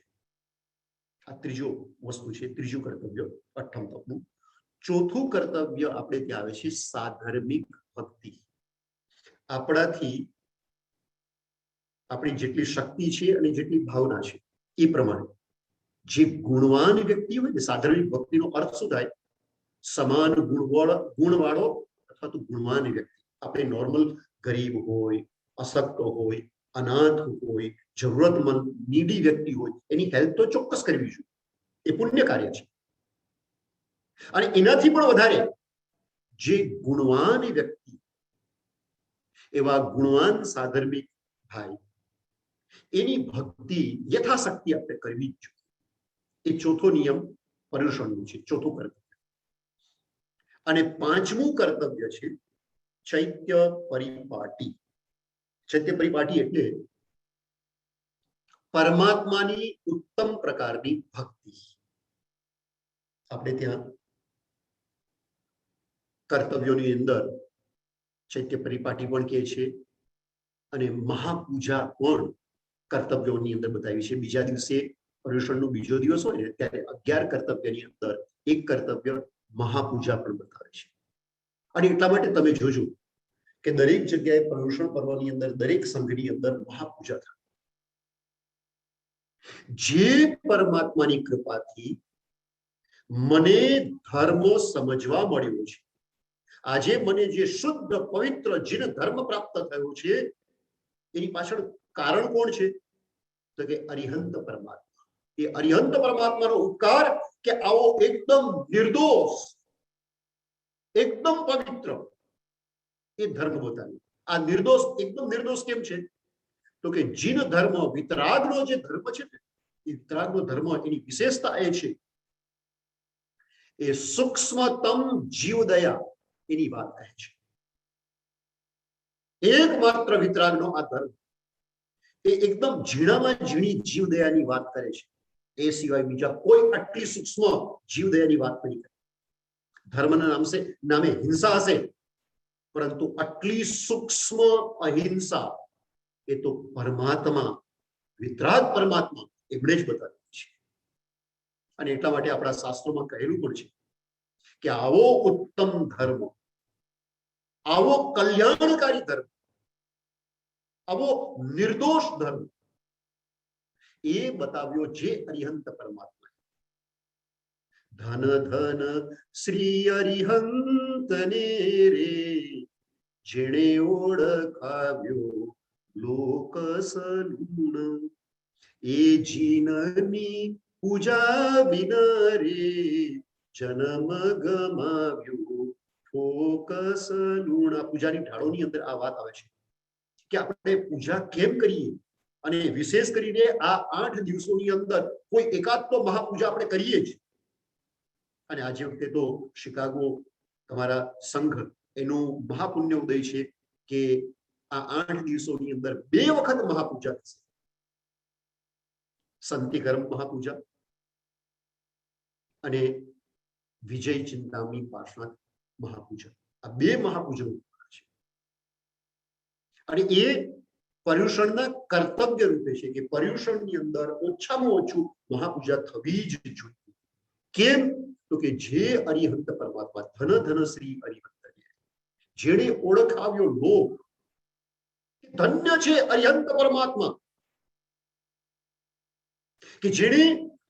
આ ત્રીજો વસ્તુ છે, ત્રીજું કર્તવ્ય અઠમ તપનું. ચોથું કર્તવ્ય આપણે ત્યાં આવે છે સાધર્મિક ભક્તિ. આપણાથી આપણી જેટલી શક્તિ છે અને જેટલી ભાવના છે એ પ્રમાણે જે ગુણવાન વ્યક્તિ હોય ને, સાધર્મિક ભક્તિનો અર્થ શું થાય? સમાન ગુણવાળો અથવા તો ગુણવાન વ્યક્તિ. આપણે નોર્મલ ગરીબ હોય, અશક્ત હોય, અનાથ હોય, જરૂરતમંદ નીડી વ્યક્તિ હોય, એની હેલ્પ તો ચોક્કસ કરવી જોઈએ. એ પુણ્ય કાર્ય છે. અને એનાથી પણ વધારે જે ગુણવાન વ્યક્તિ, એવા ગુણવાન સાધર્મિક ભાઈ, એની ભક્તિ યથાશક્તિ આપણે કરવી જ જોઈએ. એ ચોથો નિયમ પર્યુષણનું છે, ચોથું કર્તવ્ય. અને 5મું કર્તવ્ય છે ચૈત્ય પરિપાટી. ચૈત્ય પરિપાટી એટલે પરમાત્માની ઉત્તમ પ્રકારની ભક્તિ. આપણે ત્યાં કર્તવ્યોની અંદર ચૈત્ય પરિપાટી પણ કહે છે અને મહાપૂજા પણ કર્તવ્યોની અંદર બતાવી છે. બીજા દિવસે પર્યુષણનો બીજો દિવસ હોય ને ત્યારે 11 કર્તવ્યની અંદર એક કર્તવ્ય મહાપૂજા પણ બતાવે છે. અને એટલા માટે તમે જોજો કે દરેક જગ્યાએ પર્યુષણ પર્વની અંદર દરેક સંઘની અંદર મહાપૂજા થાય. જે પરમાત્માની કૃપાથી મને ધર્મ સમજવા મળ્યો છે, આજે મને જે શુદ્ધ પવિત્ર જીન ધર્મ પ્રાપ્ત થયો છે, એની પાછળ કારણ કોણ છે? તો કે અરિહંત પરમાત્મા. એ અરિહંત પરમાત્માનો ઉપકાર કે આવો એકદમ નિર્દોષ, એકદમ પવિત્ર એ ધર્મ બતાવ્યો. આ નિર્દોષ, એકદમ નિર્દોષ કેમ છે? તો કે જીન ધર્મ, વિતરાગનો જે ધર્મ છે ને, એ વિતરાગનો ધર્મ, એની વિશેષતા એ છે એ સૂક્ષ્મતમ જીવદયા એની વાત કહે છે. એકમાત્ર વિતરાગનો આ ધર્મ એ એકદમ ઝીણામાં ઝીણી જીવદયાની વાત કરે છે. એ સિવાય બીજા કોઈ આટલી સૂક્ષ્મ જીવદયાની વાત નહીં કરે. ધર્મના નામે હિંસા હશે, પરંતુ આટલી સૂક્ષ્મ અહિંસા એ તો પરમાત્મા, વિતરાગ પરમાત્મા એમણે જ બતાવી છે. અને એટલા માટે આપણા શાસ્ત્રોમાં કહેલું પણ છે કે આવો ઉત્તમ ધર્મ, આવો કલ્યાણકારી ધર્મ, આવો નિર્દોષ ધર્મ એ બતાવ્યો જે અરિહંત પરમાત્મા. ધન ધન શ્રી અરિહંત ને રે, જેણે ઓળખાવ્યો લોક સલૂણ, એ જીનની પૂજા વિન રે, જન્મ ગમાવ્યો ફોકસ લૂણ. પૂજાની ઢાળોની અંદર આ વાત આવે છે કે આપણે પૂજા કેમ કરીએ, અને વિશેષ કરીને આ 8 દિવસોની અંદર કોઈ એકાદ તો મહાપૂજા આપણે કરીએ જ. અને આજે વખતે તો શિકાગો તમારા સંઘ એનું મહાપુણ્ય ઉદય છે કે આ 8 દિવસોની અંદર 2 વખત મહાપૂજા થશે. સંતિકર્મ મહાપૂજા અને વિજય ચિંતામણી પાર્શ્વનાથ મહાપૂજા. આ 2 મહાપૂજન છે. અને એ પર્યુષણના કર્તવ્ય રૂપે છે કે પર્યુષણની અંદર ઓછામાં ઓછું મહાપૂજા થવી જ જોઈએ. કેમ? તો કે જે અરિહંત પરમાત્મા, ધન ધન શ્રી અરિહંત, જેણે ઓળખાવ્યો લોક, ધન્ય છે અરિહંત પરમાત્મા કે જેણે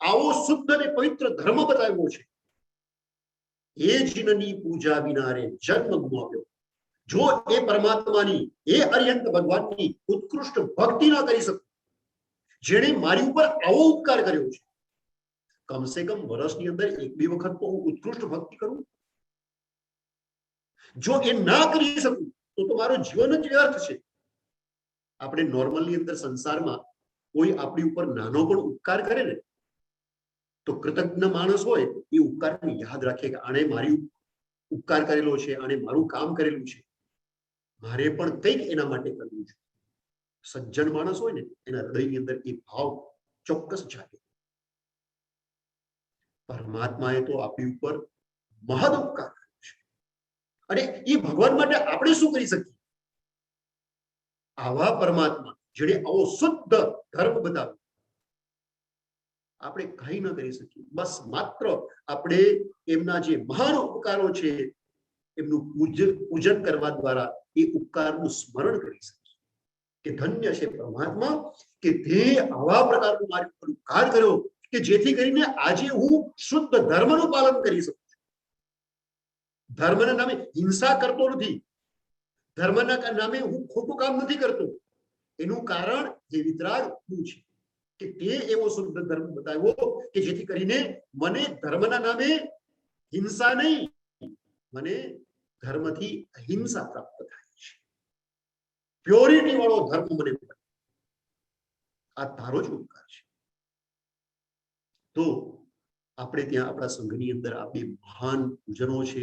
આવો શુદ્ધ અને પવિત્ર ધર્મ બતાવ્યો છે. એ જીનની પૂજા વિના રે જન્મ ગુમાવ્યો. જો એ પરમાત્માની, એ અરિહંત ભગવાનની ઉત્કૃષ્ટ ભક્તિ ના કરી શકું, જેણે મારી ઉપર આવો ઉપકાર કર્યો છે, કમસે કમ વર્ષની અંદર 1-2 વખત તો હું ઉત્કૃષ્ટ ભક્તિ કરું. જો એ ના કરી શકું તો મારું જીવન જ વ્યર્થ છે. આપણે નોર્મલની અંદર સંસારમાં કોઈ આપણી ઉપર નાનો પણ ઉપકાર કરે ને, તો કૃતજ્ઞ માણસ હોય એ ઉપકારને યાદ રાખે કે આણે મારી ઉપકાર કરેલો છે, આણે મારું કામ કરેલું છે, મારે પણ કંઈક એના માટે કરવું છે. સજ્જન માણસ હોય ને, એના હૃદયની અંદર એ ભાવ ચોક્કસ જાગે. પરમાત્માએ તો આપણી ઉપર મહદ ઉપકાર કર્યો છે, અને એ ભગવાન માટે આપણે શું કરી શકીએ? આવા પરમાત્મા જેણે આવો શુદ્ધ ધર્મ બતાવ્યો, આપણે કંઈ ન કરી શકીએ. બસ માત્ર આપણે એમના જે મહાન ઉપકારો છે એમનું પૂજન કરવા દ્વારા એ ઉપકારનું સ્મરણ કરી શકીએ કે ધન્ય છે પરમાત્મા કે તે આવા પ્રકારનો મારી ઉપર ઉપકાર કર્યો કે જેથી કરીને આજે હું શુદ્ધ ધર્મનું પાલન કરી શકું છું. ધર્મના નામે હિંસા કરતો નથી, ધર્મના નામે હું ખોટું કામ નથી કરતો. એનું કારણ જે વિતરાગ હું છે કે તે એવો શુદ્ધ ધર્મ બતાવ્યો કે જેથી કરીને મને ધર્મના નામે હિંસા નહીં, મને ધર્મથી અહિંસા પ્રાપ્ત થાય છે. પ્યોરિટી વાળો ધર્મ મને મળે. આ તારો જ ઉપકાર છે. તો આપણે ત્યાં આપણા સંઘની અંદર આ 2 મહાન પૂજનો છે.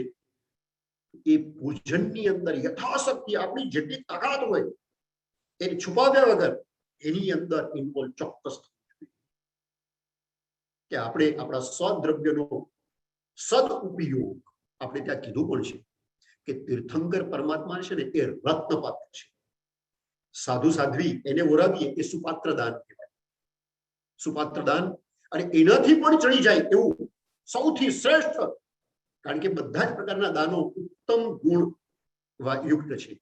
એ પૂજનની અંદર યથાશક્તિ આપણી જેટલી તાકાત હોય એને છુપાવ્યા વગર એની અંદર ઇન્વોલ્વ ચોક્કસ થવું જોઈએ કે આપણે આપણા સ્વદ્રવ્યનો સદઉપયોગ. આપણે ત્યાં કીધું પણ છે કે તીર્થંકર પરમાત્મા છે ને એ રત્નપાત્ર છે. સાધુ સાધ્વી એને ઓરાવીએ એ સુપાત્ર દાન કહેવાય. સુપાત્ર દાન, અને એનાથી પણ ચડી જાય એવું સૌથી શ્રેષ્ઠ, કારણ કે બધા જ પ્રકારના દાનો ઉત્તમ ગુણ યુક્ત છે.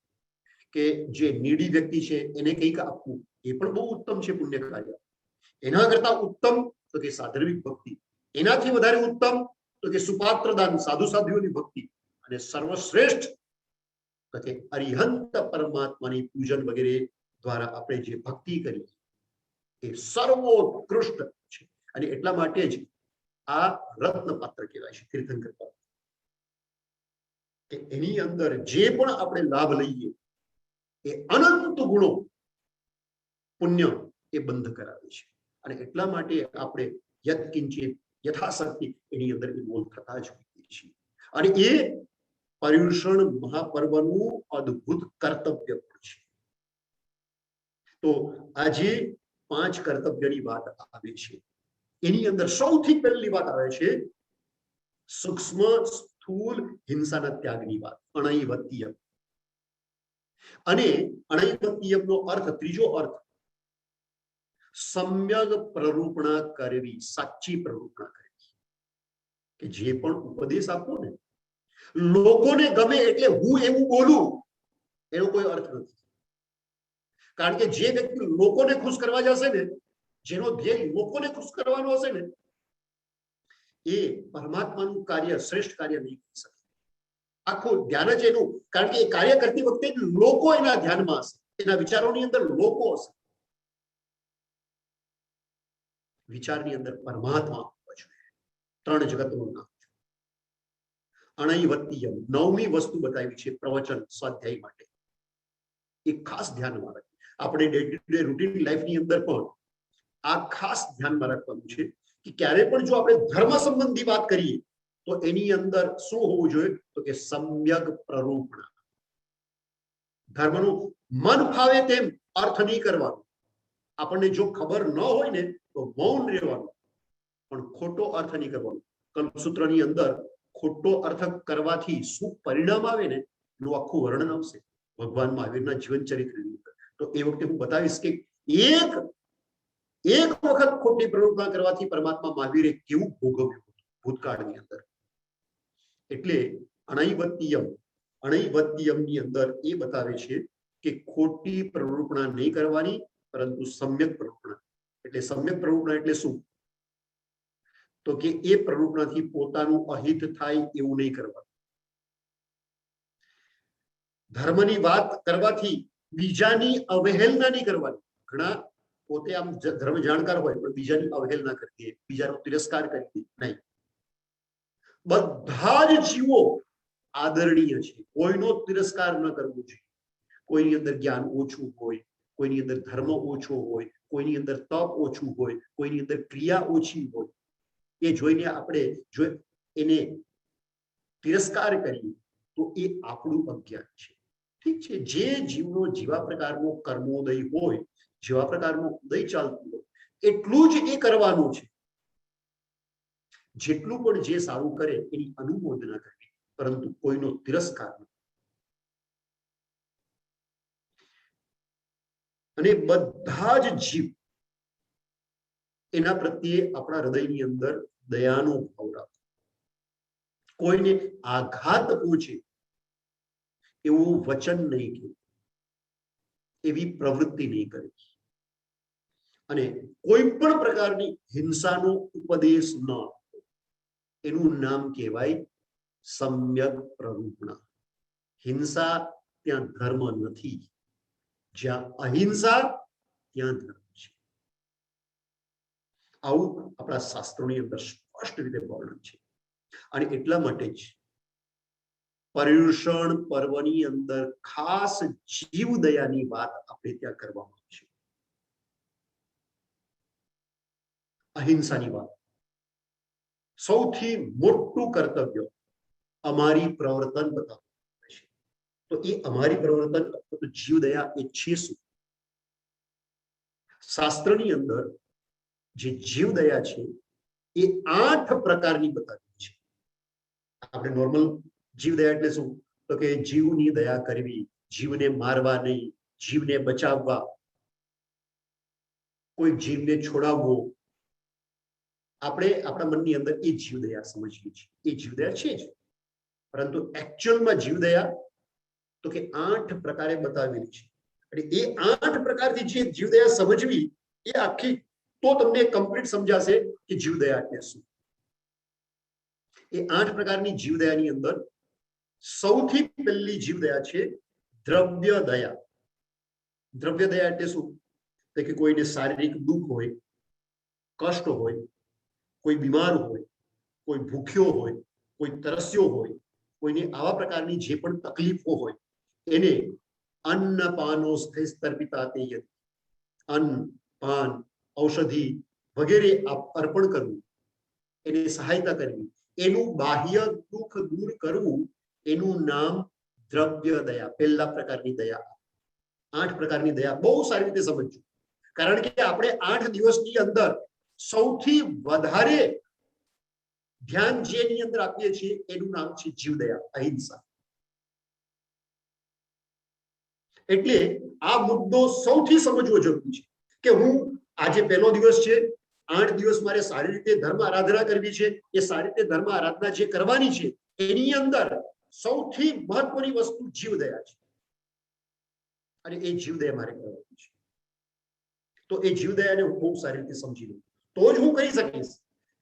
કે જે નીડી વ્યક્તિ છે એને કંઈક આપવું એ પણ બહુ ઉત્તમ છે પુણ્ય કાર્ય. એના કરતા ઉત્તમ તો કે સાધર્મિક ભક્તિ, એનાથી વધારે ઉત્તમ તો કે સુપાત્ર દાન, સાધુ સાધ્વીઓની ભક્તિ, અને સર્વશ્રેષ્ઠ તો કે અરિહંત પરમાત્માની પૂજન વગેરે દ્વારા આપણે જે ભક્તિ કરી એ સર્વોત્કૃષ્ટ છે. અને એટલા માટે જ આ રત્નપાત્ર કહેવાય છે તીર્થંકર પાત્ર, કે એની અંદર જે પણ આપણે લાભ લઈએ એ અનંત ગુણો પુણ્ય એ બંધ કરાવે છે. અને એટલા માટે આપણે યત્કિંચિત યથાશક્તિ એની અંદર ઇન્વોલ્વ થતા જ હોઈએ. છીએ અને એ પર્યુષણ મહાપર્વનું અદ્ભુત કર્તવ્ય પણ છે. તો આજે 5 કર્તવ્યની વાત આવે છે. એની અંદર સૌથી પહેલી વાત આવે છે સૂક્ષ્મ સ્થૂલ હિંસાના ત્યાગની વાત, અણૈવત્યમ. અને અણૈવત્યમનો અર્થ, ત્રીજો અર્થ, સમ્યક પ્રરૂપણા કરવી, સાચી પ્રરૂપણા કરવી. કે જે પણ ઉપદેશ આપો ને, લોકોને ગમે એટલે હું એવું બોલું, એનો કોઈ અર્થ નથી. કારણ કે જે વ્યક્તિ લોકોને ખુશ કરવા જશે ને, જેનો ધ્યેય લોકોને ખુશ કરવાનો હશે ને, એ પરમાત્માનું કાર્ય, શ્રેષ્ઠ કાર્ય નહીં કરી શકે. આખું ધ્યાન જ એનું, કારણ કે એ કાર્ય કરતી વખતે લોકો એના ધ્યાનમાં હશે, એના વિચારોની અંદર લોકો હશે, વિચારની અંદર પરમાત્મા હોવા જોઈએ. 3 જગતનું નામ છે અણૈવત્યમ. 9મી વસ્તુ બતાવી છે પ્રવચન સ્વાધ્યાય માટે. એ ખાસ ધ્યાનમાં રાખે. આપણે ડે ટુ ડે રૂટીન લાઈફની અંદર પણ આ ખાસ ધ્યાનમાં રાખવાનું છે કે ક્યારે પણ જો આપણે ધર્મ સંબંધી વાત કરીએ તો એની અંદર શું હોવું જોઈએ? તો કે સમ્યક પ્રરૂપણા. ધર્મનું મન ફાવે તેમ અર્થ નહીં કરવાનો. આપણને જો ખબર ન હોય ને તો મૌન રહેવાનું, પણ ખોટો અર્થ નહીં કરવાનો. કલ્પસૂત્રની અંદર ખોટો અર્થ કરવાથી શું પરિણામ આવે ને એનું આખું વર્ણન આવશે ભગવાન મહાવીરના જીવન ચરિત્રની અંદર. તો એ વખતે હું બતાવીશ કે એક વખત ખોટી પ્રવૃત્તિ કરવાથી પરમાત્મા મહાવીરે કેવું ભોગવ્યું ભૂતકાળની અંદર. એટલે અણૈવત્યમની અંદર એ બતાવે છે કે ખોટી પ્રવૃત્તિ નહીં કરવાની, પરંતુ સમ્યક પ્રવૃત્તિ. એટલે સમ્યક પ્રવૃત્તિ એટલે શું? તો કે એ પ્રવૃત્તિથી પોતાનું અહિત થાય એવું નહીં કરવાનું. ધર્મની વાત કરવાથી બીજાની અવહેલના નહીં કરવાની. ઘણા પોતે આમ ધર્મ જાણકાર હોય પણ બીજાની અવહેલના કરી દે, બીજાનો તિરસ્કાર કરી દે. નહીં, બધા જ જીવો આદરણીય છે, કોઈનો તિરસ્કાર ન કરવો જોઈએ. કોઈની અંદર જ્ઞાન ઓછું હોય, કોઈની અંદર ધર્મ ઓછો હોય, કોઈની અંદર તપ ઓછું હોય, કોઈની અંદર ક્રિયા ઓછી હોય, એ જોઈને આપણે જો એને તિરસ્કાર કરીએ તો એ આપણું અજ્ઞાન છે. ઠીક છે, જે જીવનો જેવા પ્રકારનો કર્મોદય હોય, જેવા પ્રકારનો ઉદય ચાલતું હોય એટલું જ એ કરવાનું છે. જેટલું પણ જે સારું કરે એની અનુમોદના કરવી, પરંતુ કોઈનો તિરસ્કાર નહીં. અને બધા જ જીવ એના પ્રત્યે આપણા હૃદયની અંદર દયાનો ભાવ રાખવો. કોઈને આઘાત પહોંચે એવું વચન નહીં કહે, એવી પ્રવૃત્તિ નહીં કરવી, અને કોઈ પણ પ્રકારની હિંસાનો ઉપદેશ ન આપવો. એનું નામ કહેવાય સમ્યક પ્રરૂપણા. હિંસા ત્યાં ધર્મ નથી, જ્યાં અહિંસા ત્યાં ધર્મ છે. આવું આપણા શાસ્ત્રોની અંદર સ્પષ્ટ રીતે વર્ણન છે. અને એટલા માટે જ પર્યુષણ પર્વની અંદર ખાસ જીવદયાની વાત આપણે ત્યાં કરવામાં આવી છે. અહિંસાની વાત. સૌથી મોટું કર્તવ્ય અમારી પ્રવર્તન બતાવવાનું છે. તો એ અમારી પ્રવર્તન જીવદયા એ છે શું? શાસ્ત્રની અંદર જે જીવદયા છે એ 8 પ્રકારની બતાવી છે. આપણે નોર્મલ જીવદયા એટલે શું? તો કે જીવની દયા કરવી, જીવને મારવા નહીં, જીવને બચાવવા, કોઈ જીવને છોડાવવો. આપણે આપણા મનની અંદર એ જીવદયા સમજીએ છીએ, એ જીવદયા છે જ. પરંતુ એકચ્યુઅલમાં જીવદયા તો કે 8 પ્રકારે બતાવેલી છે. અને એ 8 પ્રકારથી જે જીવદયા સમજવી એ આખી તો તમને કમ્પ્લીટ સમજાશે કે જીવદયા એટલે શું. એ 8 પ્રકારની જીવદયાની અંદર સૌથી પહેલી જીવદયા છે દ્રવ્ય દયા. દ્રવ્ય દયા એટલે શું? તો કે કોઈને શારીરિક દુઃખ હોય, કષ્ટ હોય, કોઈ બીમાર હોય, કોઈ ભૂખ્યો હોય, કોઈ તરસ્યો હોય, કોઈને આવા પ્રકારની જે પણ તકલીફો હોય એને અન્ન પાનો સ્થિતર્પિતા તે યતિ, અન્ન પાન ઔષધિ વગેરે અર્પણ કરવું, એને સહાયતા કરવી. એનું બાહ્ય દુઃખ દૂર કરવું એનું નામ દ્રવ્ય દયા. પહેલા પ્રકારની દયા. 8 પ્રકારની દયા બહુ સારી રીતે સમજજો, કારણ કે આપણે 8 દિવસની અંદર સૌથી વધારે ધ્યાન જેની અંદર આપીએ છીએ એનું નામ છે જીવદયા, અહિંસા. એટલે આ મુદ્દો સૌથી સમજવો જરૂરી છે કે હું આજે પહેલો દિવસ છે, 8 દિવસ મારે સારી રીતે ધર્મ આરાધના કરવી છે. એ સારી રીતે ધર્મ આરાધના જે કરવાની છે એની અંદર સૌથી મહત્વની વસ્તુ જીવદયા છે, અને એ જીવદયા મારે કરવાની છે. તો એ જીવદયાને હું બહુ સારી રીતે સમજી લઉં તો જ હું કરી શકીશ.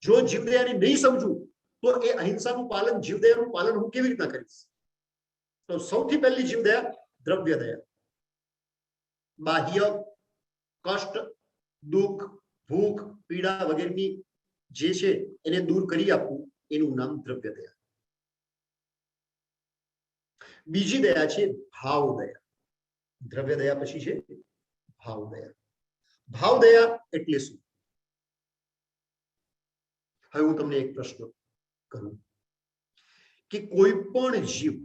જો જીવદયાને નહીં સમજું તો એ અહિંસાનું પાલન, જીવદયાનું પાલન હું કેવી રીતના કરીશ? તો સૌથી પહેલી જીવદયા દ્રવ્ય દયા. બાહ્ય કષ્ટ, દુઃખ, ભૂખ, પીડા વગેરેની જે છે એને દૂર કરી આપવું એનું નામ દ્રવ્ય દયા. બીજી દયા છે ભાવ દયા. દ્રવ્ય દયા પછી છે ભાવ દયા. ભાવ દયા એટલે શું? હવે હું તમને એક પ્રશ્ન કરું કે કોઈ પણ જીવ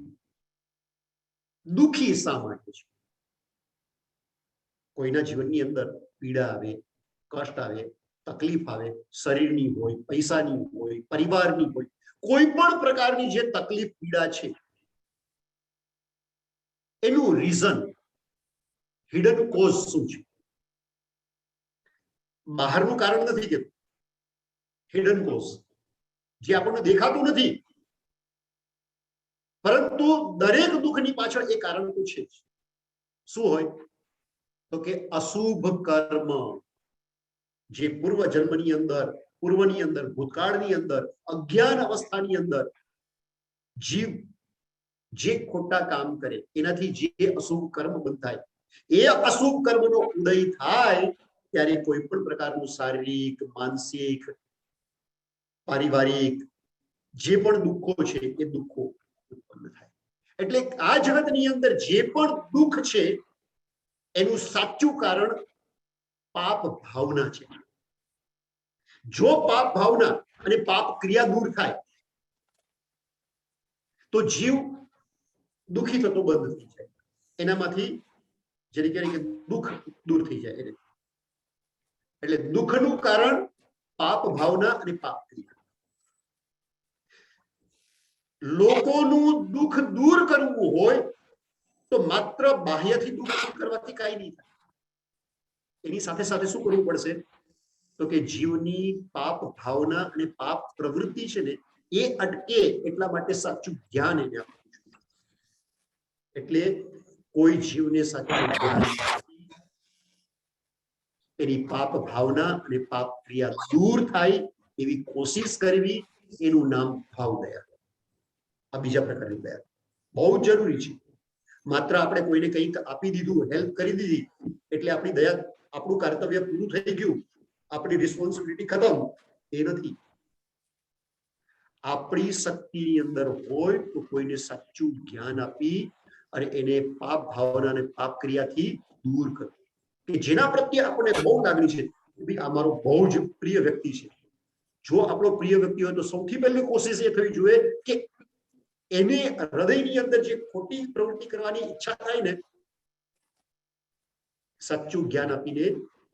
દુઃખી શા માટે છે? કોઈના જીવનની અંદર પીડા આવે, કષ્ટ આવે, તકલીફ આવે, શરીરની હોય, પૈસાની હોય, પરિવારની હોય, કોઈ પણ પ્રકારની જે તકલીફ પીડા છે એનું રીઝન, હિડન કોઝ શું છે? બહારનું કારણ નથી કે હિડન કોઝ જે આપણને દેખાતું નથી, પરંતુ દરેક દુઃખની પાછળ એ કારણ તો છે. શું હોય? તો કે અશુભ કર્મ જે પૂર્વ જન્મની અંદર, પૂર્વની અંદર, ભૂતકાળની અંદર, અજ્ઞાન અવસ્થાની અંદર જીવ જે ખોટા કામ કરે એનાથી જે અશુભ કર્મ બંધાય, એ અશુભ કર્મનો ઉદય થાય ત્યારે કોઈ પણ પ્રકારનું શારીરિક, માનસિક, પારિવારિક જે પણ દુઃખો છે એ દુઃખો ઉત્પન્ન થાય. એટલે આ જગતની અંદર જે પણ દુઃખ છે એનું સાચું કારણ પાપ ભાવના છે. જો પાપ ભાવના અને પાપ ક્રિયા દૂર થાય તો જીવ દુઃખી થતો બંધ થઈ જાય, એનામાંથી જેને કહેવાય કે દુઃખ દૂર થઈ જાય. એટલે દુઃખનું કારણ પાપ ભાવના અને પાપ ક્રિયા. લોકોનું દુઃખ દૂર કરવું હોય તો માત્ર બાહ્યથી દુઃખ દૂર કરવાથી કાંઈ નહીં થાય. એની સાથે સાથે શું કરવું પડશે? તો કે જીવની પાપ ભાવના અને પાપ પ્રવૃત્તિ છે ને એ અટકે એટલા માટે સાચું જ્ઞાન એને આપવું જોઈએ. એટલે કોઈ જીવને સાચું જ્ઞાન એની પાપ ભાવના અને પાપ ક્રિયા દૂર થાય એવી કોશિશ કરવી, એનું નામ ભાવ દયા. આ બીજા પ્રકારની દયા બહુ જરૂરી છે. માત્ર આપણે કોઈને કંઈક આપી દીધું, હેલ્પ કરી દીધી એટલે આપણી દયા, આપણું કર્તવ્ય પૂરું થઈ ગયું, આપણી રિસ્પોન્સિબિલિટી ખતમ, એ નથી. આપણી શક્તિની અંદર હોય તો કોઈને સાચું જ્ઞાન આપી અને એને પાપ ભાવના અને પાપ ક્રિયાથી દૂર કરવું, કે જેના પ્રત્યે આપણને બહુ લાગણી છે કે આ મારો બહુ જ પ્રિય વ્યક્તિ છે. જો આપણો પ્રિય વ્યક્તિ હોય તો સૌથી પહેલી કોશિશ એ થવી જોઈએ કે એને હૃદયની અંદર જે ખોટી પ્રવૃત્તિ કરવાની ઈચ્છા થાય ને, સાચું જ્ઞાન આપીને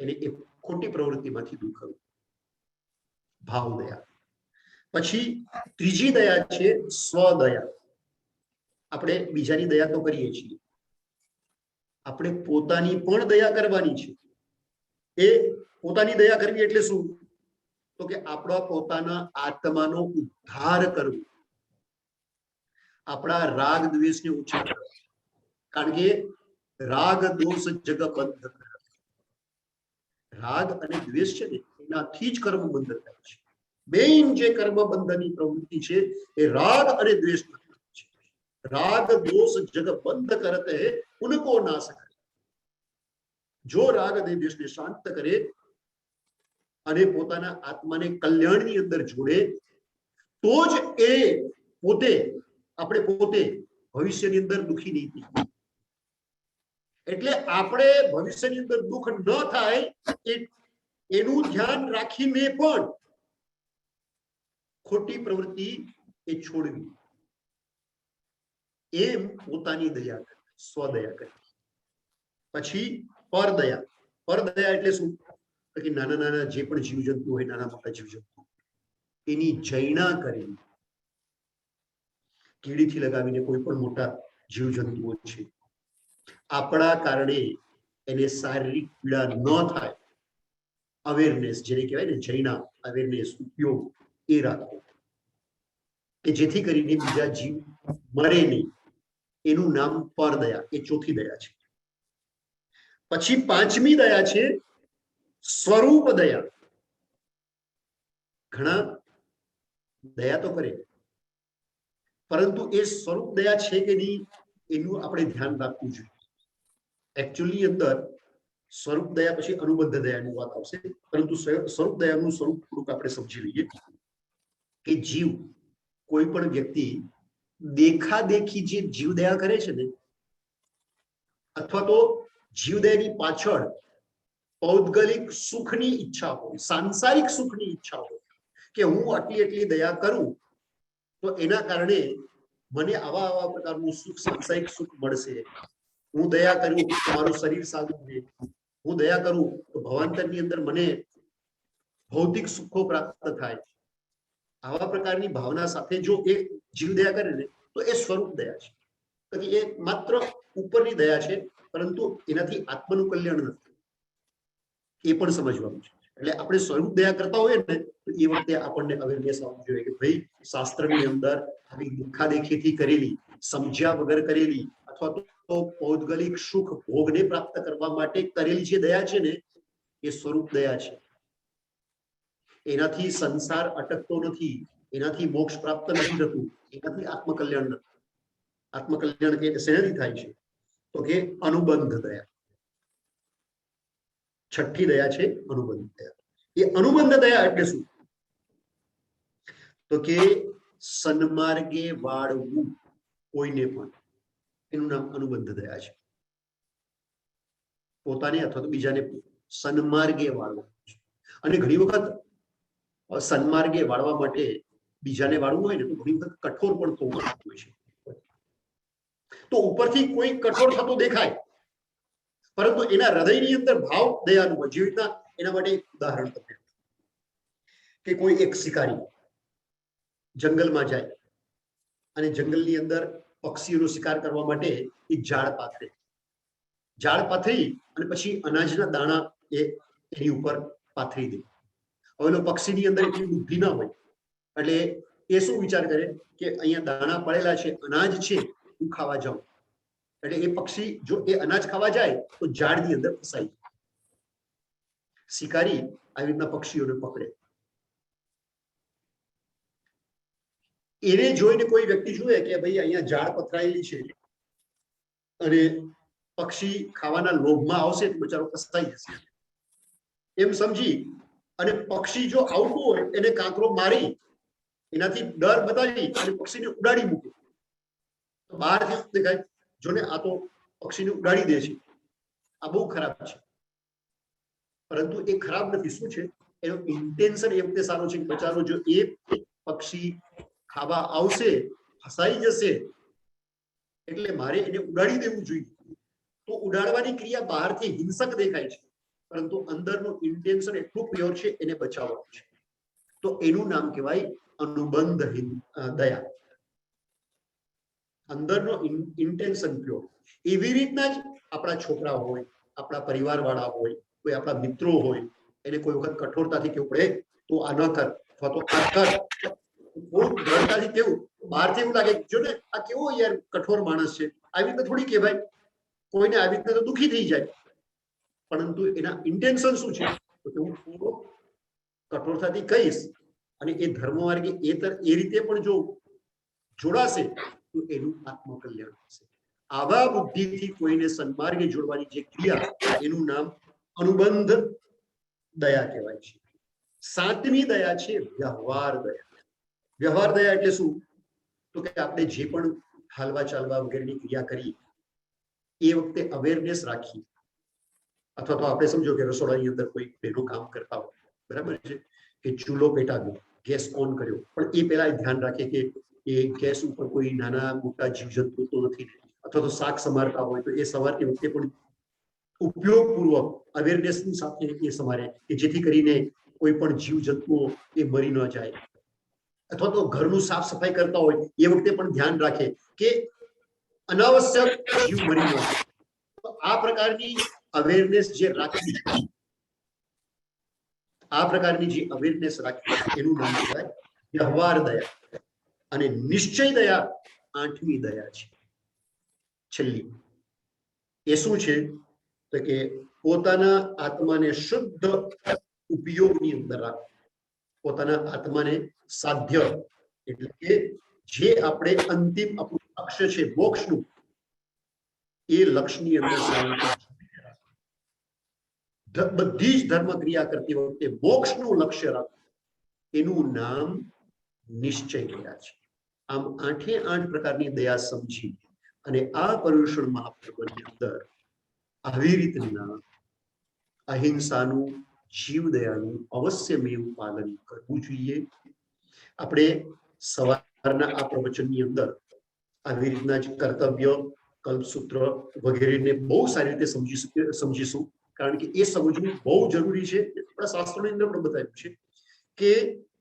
એને એ ખોટી પ્રવૃત્તિમાંથી દૂર કરવું. ભાવ દયા. પછી ત્રીજી દયા છે સ્વદયા. આપણે બીજાની દયા તો કરીએ છીએ, આપણે પોતાની પણ દયા કરવાની છે. એ પોતાની દયા કરવી એટલે શું? તો કે આપણા પોતાના આત્માનો ઉદ્ધાર કરવો, આપણા રાગ દ્વેષને ઓછા કરવા. કારણ કે રાગ દોષ જગ બંધ કરે. રાગ અને દ્વેષ છે ને એનાથી જ કર્મ બંધ થાય છે. મેઇન જે કર્મ બંધનની પ્રવૃત્તિ છે એ રાગ અને દ્વેષ છે. રાગ દોષ જગ બંધ કરતે ઉनको નાશ કરે. જો રાગ અને દ્વેષને શાંત કરે અને પોતાના આત્માને કલ્યાણની અંદર જોડે તો જ એ પોતે, આપણે પોતે ભવિષ્યની અંદર દુઃખી નહીં થાય. એટલે આપણે ભવિષ્યની અંદર દુઃખ ન થાય એનું ધ્યાન રાખીને પણ ખોટી પ્રવૃત્તિ એ છોડવી, એમ પોતાની દયા કરવી, સ્વદયા કરવી. પછી પરદયા. પરદયા એટલે શું? કે નાના નાના જે પણ જીવજંતુ હોય, નાના મોટા જીવજંતુ, એની જૈના કરવી. કીડીથી લગાવીને કોઈ પણ મોટા જીવજંતુઓ છે, આપણા કારણે એને શારીરિક પીડા ન થાય, અવેરનેસ જેને કહેવાય ને, જૈના અવેરનેસ, ઉપયોગ એ રાખવો, કે જેથી કરીને બીજા જીવ મરે નહીં. એનું નામ પરદયા, એ ચોથી દયા છે. પછી પાંચમી દયા છે સ્વરૂપ દયા. ઘણા દયા તો કરે, પરંતુ એ સ્વરૂપ દયા છે કે નહીં એનું આપણે ધ્યાન રાખવું જોઈએ. એકચ્યુઅલી અંદર સ્વરૂપ દયા પછી અનુબદ્ધ દયાની વાત આવશે, પરંતુ સ્વરૂપ દયાનું સ્વરૂપ થોડુંક આપણે સમજી લઈએ. કે જીવ, કોઈ પણ વ્યક્તિ દેખાદેખી જે જીવ દયા કરે છે ને, અથવા તો જીવદયાની પાછળ પૌદ્ગલિક સુખની ઈચ્છા હોય, સાંસારિક સુખની ઈચ્છા હોય, કે હું આટલી એટલી દયા કરું તો એના કારણે મને આવા આવા પ્રકારનું સુખ, સાંસારિક સુખ મળશે. હું દયા કરું તો મારું શરીર સારું રહે, હું દયા કરું તો ભવાંતરની અંદર મને ભૌતિક સુખો પ્રાપ્ત થાય. આવા પ્રકારની ભાવના સાથે જો એ જીવ દયા કરે ને, તો એ સ્વરૂપ દયા છે. એ માત્ર ઉપરની દયા છે, પરંતુ એનાથી આત્મનું કલ્યાણ નથી, એ પણ સમજવાનું છે. એટલે આપણે સ્વરૂપ દયા કરતા હોઈએ ને, તો એ વખતે આપણને અવેરનેસ આવવું જોઈએ કે ભાઈ, શાસ્ત્રની અંદર આવી દેખાદેખીથી કરેલી, સમજ્યા વગર કરેલી, અથવા તો પૌદ્ગલિક સુખ ભોગને પ્રાપ્ત કરવા માટે કરેલી જે દયા છે ને, એ સ્વરૂપ દયા છે. એનાથી સંસાર અટકતો નથી, એનાથી મોક્ષ પ્રાપ્ત નથી થતું, એનાથી આત્મકલ્યાણ નથી. આત્મકલ્યાણ કે શેનાથી થાય છે? તો કે અનુબંધ દયા. છઠ્ઠી દયા છે અનુબંધ દયા. એ અનુબંધ દયા એટલે શું? તો કે સન્માર્ગે વાળવું કોઈને પણ, એનું નામ અનુબંધ દયા છે. પોતાને અથવા તો બીજાને સન્માર્ગે વાળવું. અને ઘણી વખત સન્માર્ગે વાળવા માટે બીજાને વાળવું હોય ને, તો ઘણી વખત કઠોર પણ થવું હોય છે. તો ઉપરથી કોઈ કઠોર થતો દેખાય, પરંતુ એના હૃદયની અંદર ભાવ દયાનું હોય. જેવી રીતના એના માટે ઉદાહરણ તમને, કે કોઈ એક શિકારી જંગલમાં જાય અને જંગલની અંદર પક્ષીઓનો શિકાર કરવા માટે એ ઝાડ પાથરે. ઝાડ પાથરી અને પછી અનાજના દાણા એની ઉપર પાથરી દે. હવે પક્ષીની અંદર એટલી બુદ્ધિ ના હોય, એટલે એ શું વિચાર કરે કે અહીંયા દાણા પડેલા છે, અનાજ છે, હું ખાવા જાઉં. એટલે એ પક્ષી જો એ અનાજ ખાવા જાય તો ઝાડની અંદર ફસાઈ જાય. શિકારી આવી રીતના પક્ષીઓને પકડે. એને જોઈને કોઈ વ્યક્તિ જુએ કે ભાઈ અહીંયા ઝાડ પથરાયેલી છે અને પક્ષી ખાવાના લોભમાં આવશે તો બચારો ફસાઈ જશે, એમ સમજી અને પક્ષી જો આવતું હોય એને કાંકરો મારી એનાથી ડર બતાવી અને પક્ષીને ઉડાડી મૂકે. તો બહારથી દેખાય, જોને આ તો પક્ષીને ઉડાડી દે છે, આ બહુ ખરાબ છે. પરંતુ એ ખરાબ નથી. શું છે એનો ઇન્ટેન્શન? એ વખતે સારો છે કે બચારો જો એ પક્ષી ખાવા આવશે, ફસાઈ જશે, એટલે મારે એને ઉડાડી દેવું જોઈએ. તો ઉડાડવાની ક્રિયા બહારથી હિંસક દેખાય છે, પરંતુ અંદરનું ઇન્ટેન્શન એટલું પ્યોર છે, એને બચાવવાનું છે. તો એનું નામ કહેવાય અનુબંધ દયા. અંદરનો ઇન્ટેન્શન પ્યોર. એવી રીતના જ આપણા છોકરા હોય, આપણા પરિવાર વાળા હોય, કોઈ આપણા મિત્રો હોય, એને કોઈ વખત કઠોરતાથી કેવું પડે તો આ ન કર, અથવા તો આ કર, થોડુંક દ્રઢતાથી કેવું, બહારથી એવું લાગે જો ને આ કેવો યાર કઠોર માણસ છે, આવી રીતે થોડી કહેવાય. કોઈને આવી રીતે તો દુઃખી થઈ જાય, પરંતુ એના ઇન્ટેન્શન શું છે તો કે હું થોડો કઠોરતાથી કહીશ અને એ ધર્મ માર્ગે એ રીતે પણ જો જોડાશે તો એનું આત્મકલ્યાણ થશે. આવા બુદ્ધિથી કોઈને સન્માર્ગે જોડવાની જે ક્રિયા, એનું નામ અનુબંધ દયા કહેવાય છે. સાતમી દયા છે વ્યવહાર દયા. વ્યવહાર દયા એટલે શું? તો કે આપણે જે પણ હાલવા ચાલવા વગેરેની ક્રિયા કરી એ વખતે અવેરનેસ રાખી, અથવા તો આપણે સમજો કે રસોડાની અંદર કોઈ બહેનો કામ કરતા હોય, બરાબર છે, કે ચૂલો પેટાવ્યો ગેસ ઓન કર્યો, પણ એ પહેલા ધ્યાન રાખે કે એ ગેસ ઉપર કોઈ નાના મોટા જીવજંતુ તો નથી, અથવા તો શાક સમારતા હોય તો એ સવારતી વખતે પણ ઉપયોગપૂર્વક અવેરનેસની સાથે એ સમારે કે જેથી કરીને કોઈ પણ જીવજંતુઓ એ મરી ન જાય, અથવા તો ઘરનું સાફ સફાઈ કરતા હોય એ વખતે પણ ધ્યાન રાખે કે અનાવશ્યક જીવ મરી ન જાય. તો આ પ્રકારની અવેરનેસ જે રાખવી, આ પ્રકારની જે અવેરનેસ રાખવી એનું નામ કહેવાય વ્યવહાર દયા. અને નિશ્ચય દયા 8મી દયા છે, છેલ્લી. એ શું છે તો કે પોતાના આત્માને શુદ્ધ ઉપયોગની અંદર રાખો, પોતાના આત્માને સાધ્ય એટલે કે જે આપણે અંતિમ આપણું લક્ષ્ય છે મોક્ષનું, એ લક્ષ્યની અંદર બધી જ ધર્મ ક્રિયા કરતી વખતે મોક્ષનું લક્ષ્ય રાખો, એનું નામ નિશ્ચય દયા છે. આમ 8 પ્રકારની દયા સમજી અને આ પર્યુષણ મહાપર્વની અંદર આવી રીતના અહિંસાનું, જીવદયાનું અવશ્યમેવ પાલન કરવું જોઈએ. આપણે સવારના આ પ્રવચનની અંદર આવી રીતના જ કર્તવ્ય, કલ્પસૂત્ર વગેરેને બહુ સારી રીતે સમજીશું, કારણ કે એ સમજવું બહુ જરૂરી છે. આપણા શાસ્ત્રોની અંદર પણ બતાવ્યું છે કે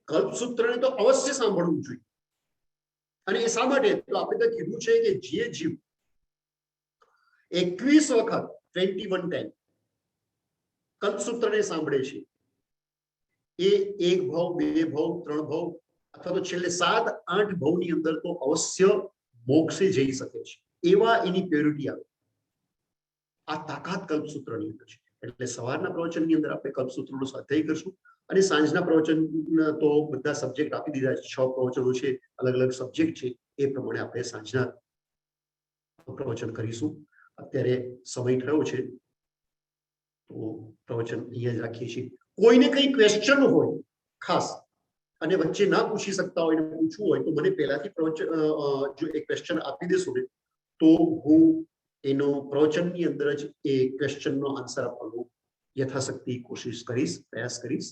કલ્પસૂત્રને તો અવશ્ય સાંભળવું જોઈએ. અને એ શા માટે? તો આપણે તો કીધું છે કે જે જીવ 21 વખત 21 ટાઈમ કલ્પસૂત્રને સાંભળે છે, એ 1 ભાવ, 2 ભાવ, 3 ભાવ અથવા તો છેલ્લે 7-8 ભાવની અંદર તો અવશ્ય મોક્ષે જઈ શકે છે. એવા એની પ્યોરિટી આવે. આ તાકાત કલ્પસૂત્રની અંદર છે. એટલે સવારના પ્રવચનની અંદર આપણે કલ્પસૂત્રનો સ્વાધ્યાય કરશું, અને સાંજના પ્રવચન તો બધા સબ્જેક્ટ આપી દીધા છે, 6 પ્રવચનો છે, અલગ અલગ સબ્જેક્ટ છે, એ પ્રમાણે આપણે સાંજના પ્રવચન કરીશું. અત્યારે સમય થયો છે તો પ્રવચન અહીંયા જ રાખીએ છીએ. કોઈને કઈ ક્વેશ્ચન હોય ખાસ અને વચ્ચે ના પૂછી શકતા હોય, પૂછવું હોય તો મને પહેલાથી પ્રવચન જો એક ક્વેશ્ચન આપી દેશો ને તો હું એનો પ્રવચનની અંદર જ એ ક્વેશ્ચનનો આન્સર આપવાનો યથાશક્તિ કોશિશ કરીશ, પ્રયાસ કરીશ.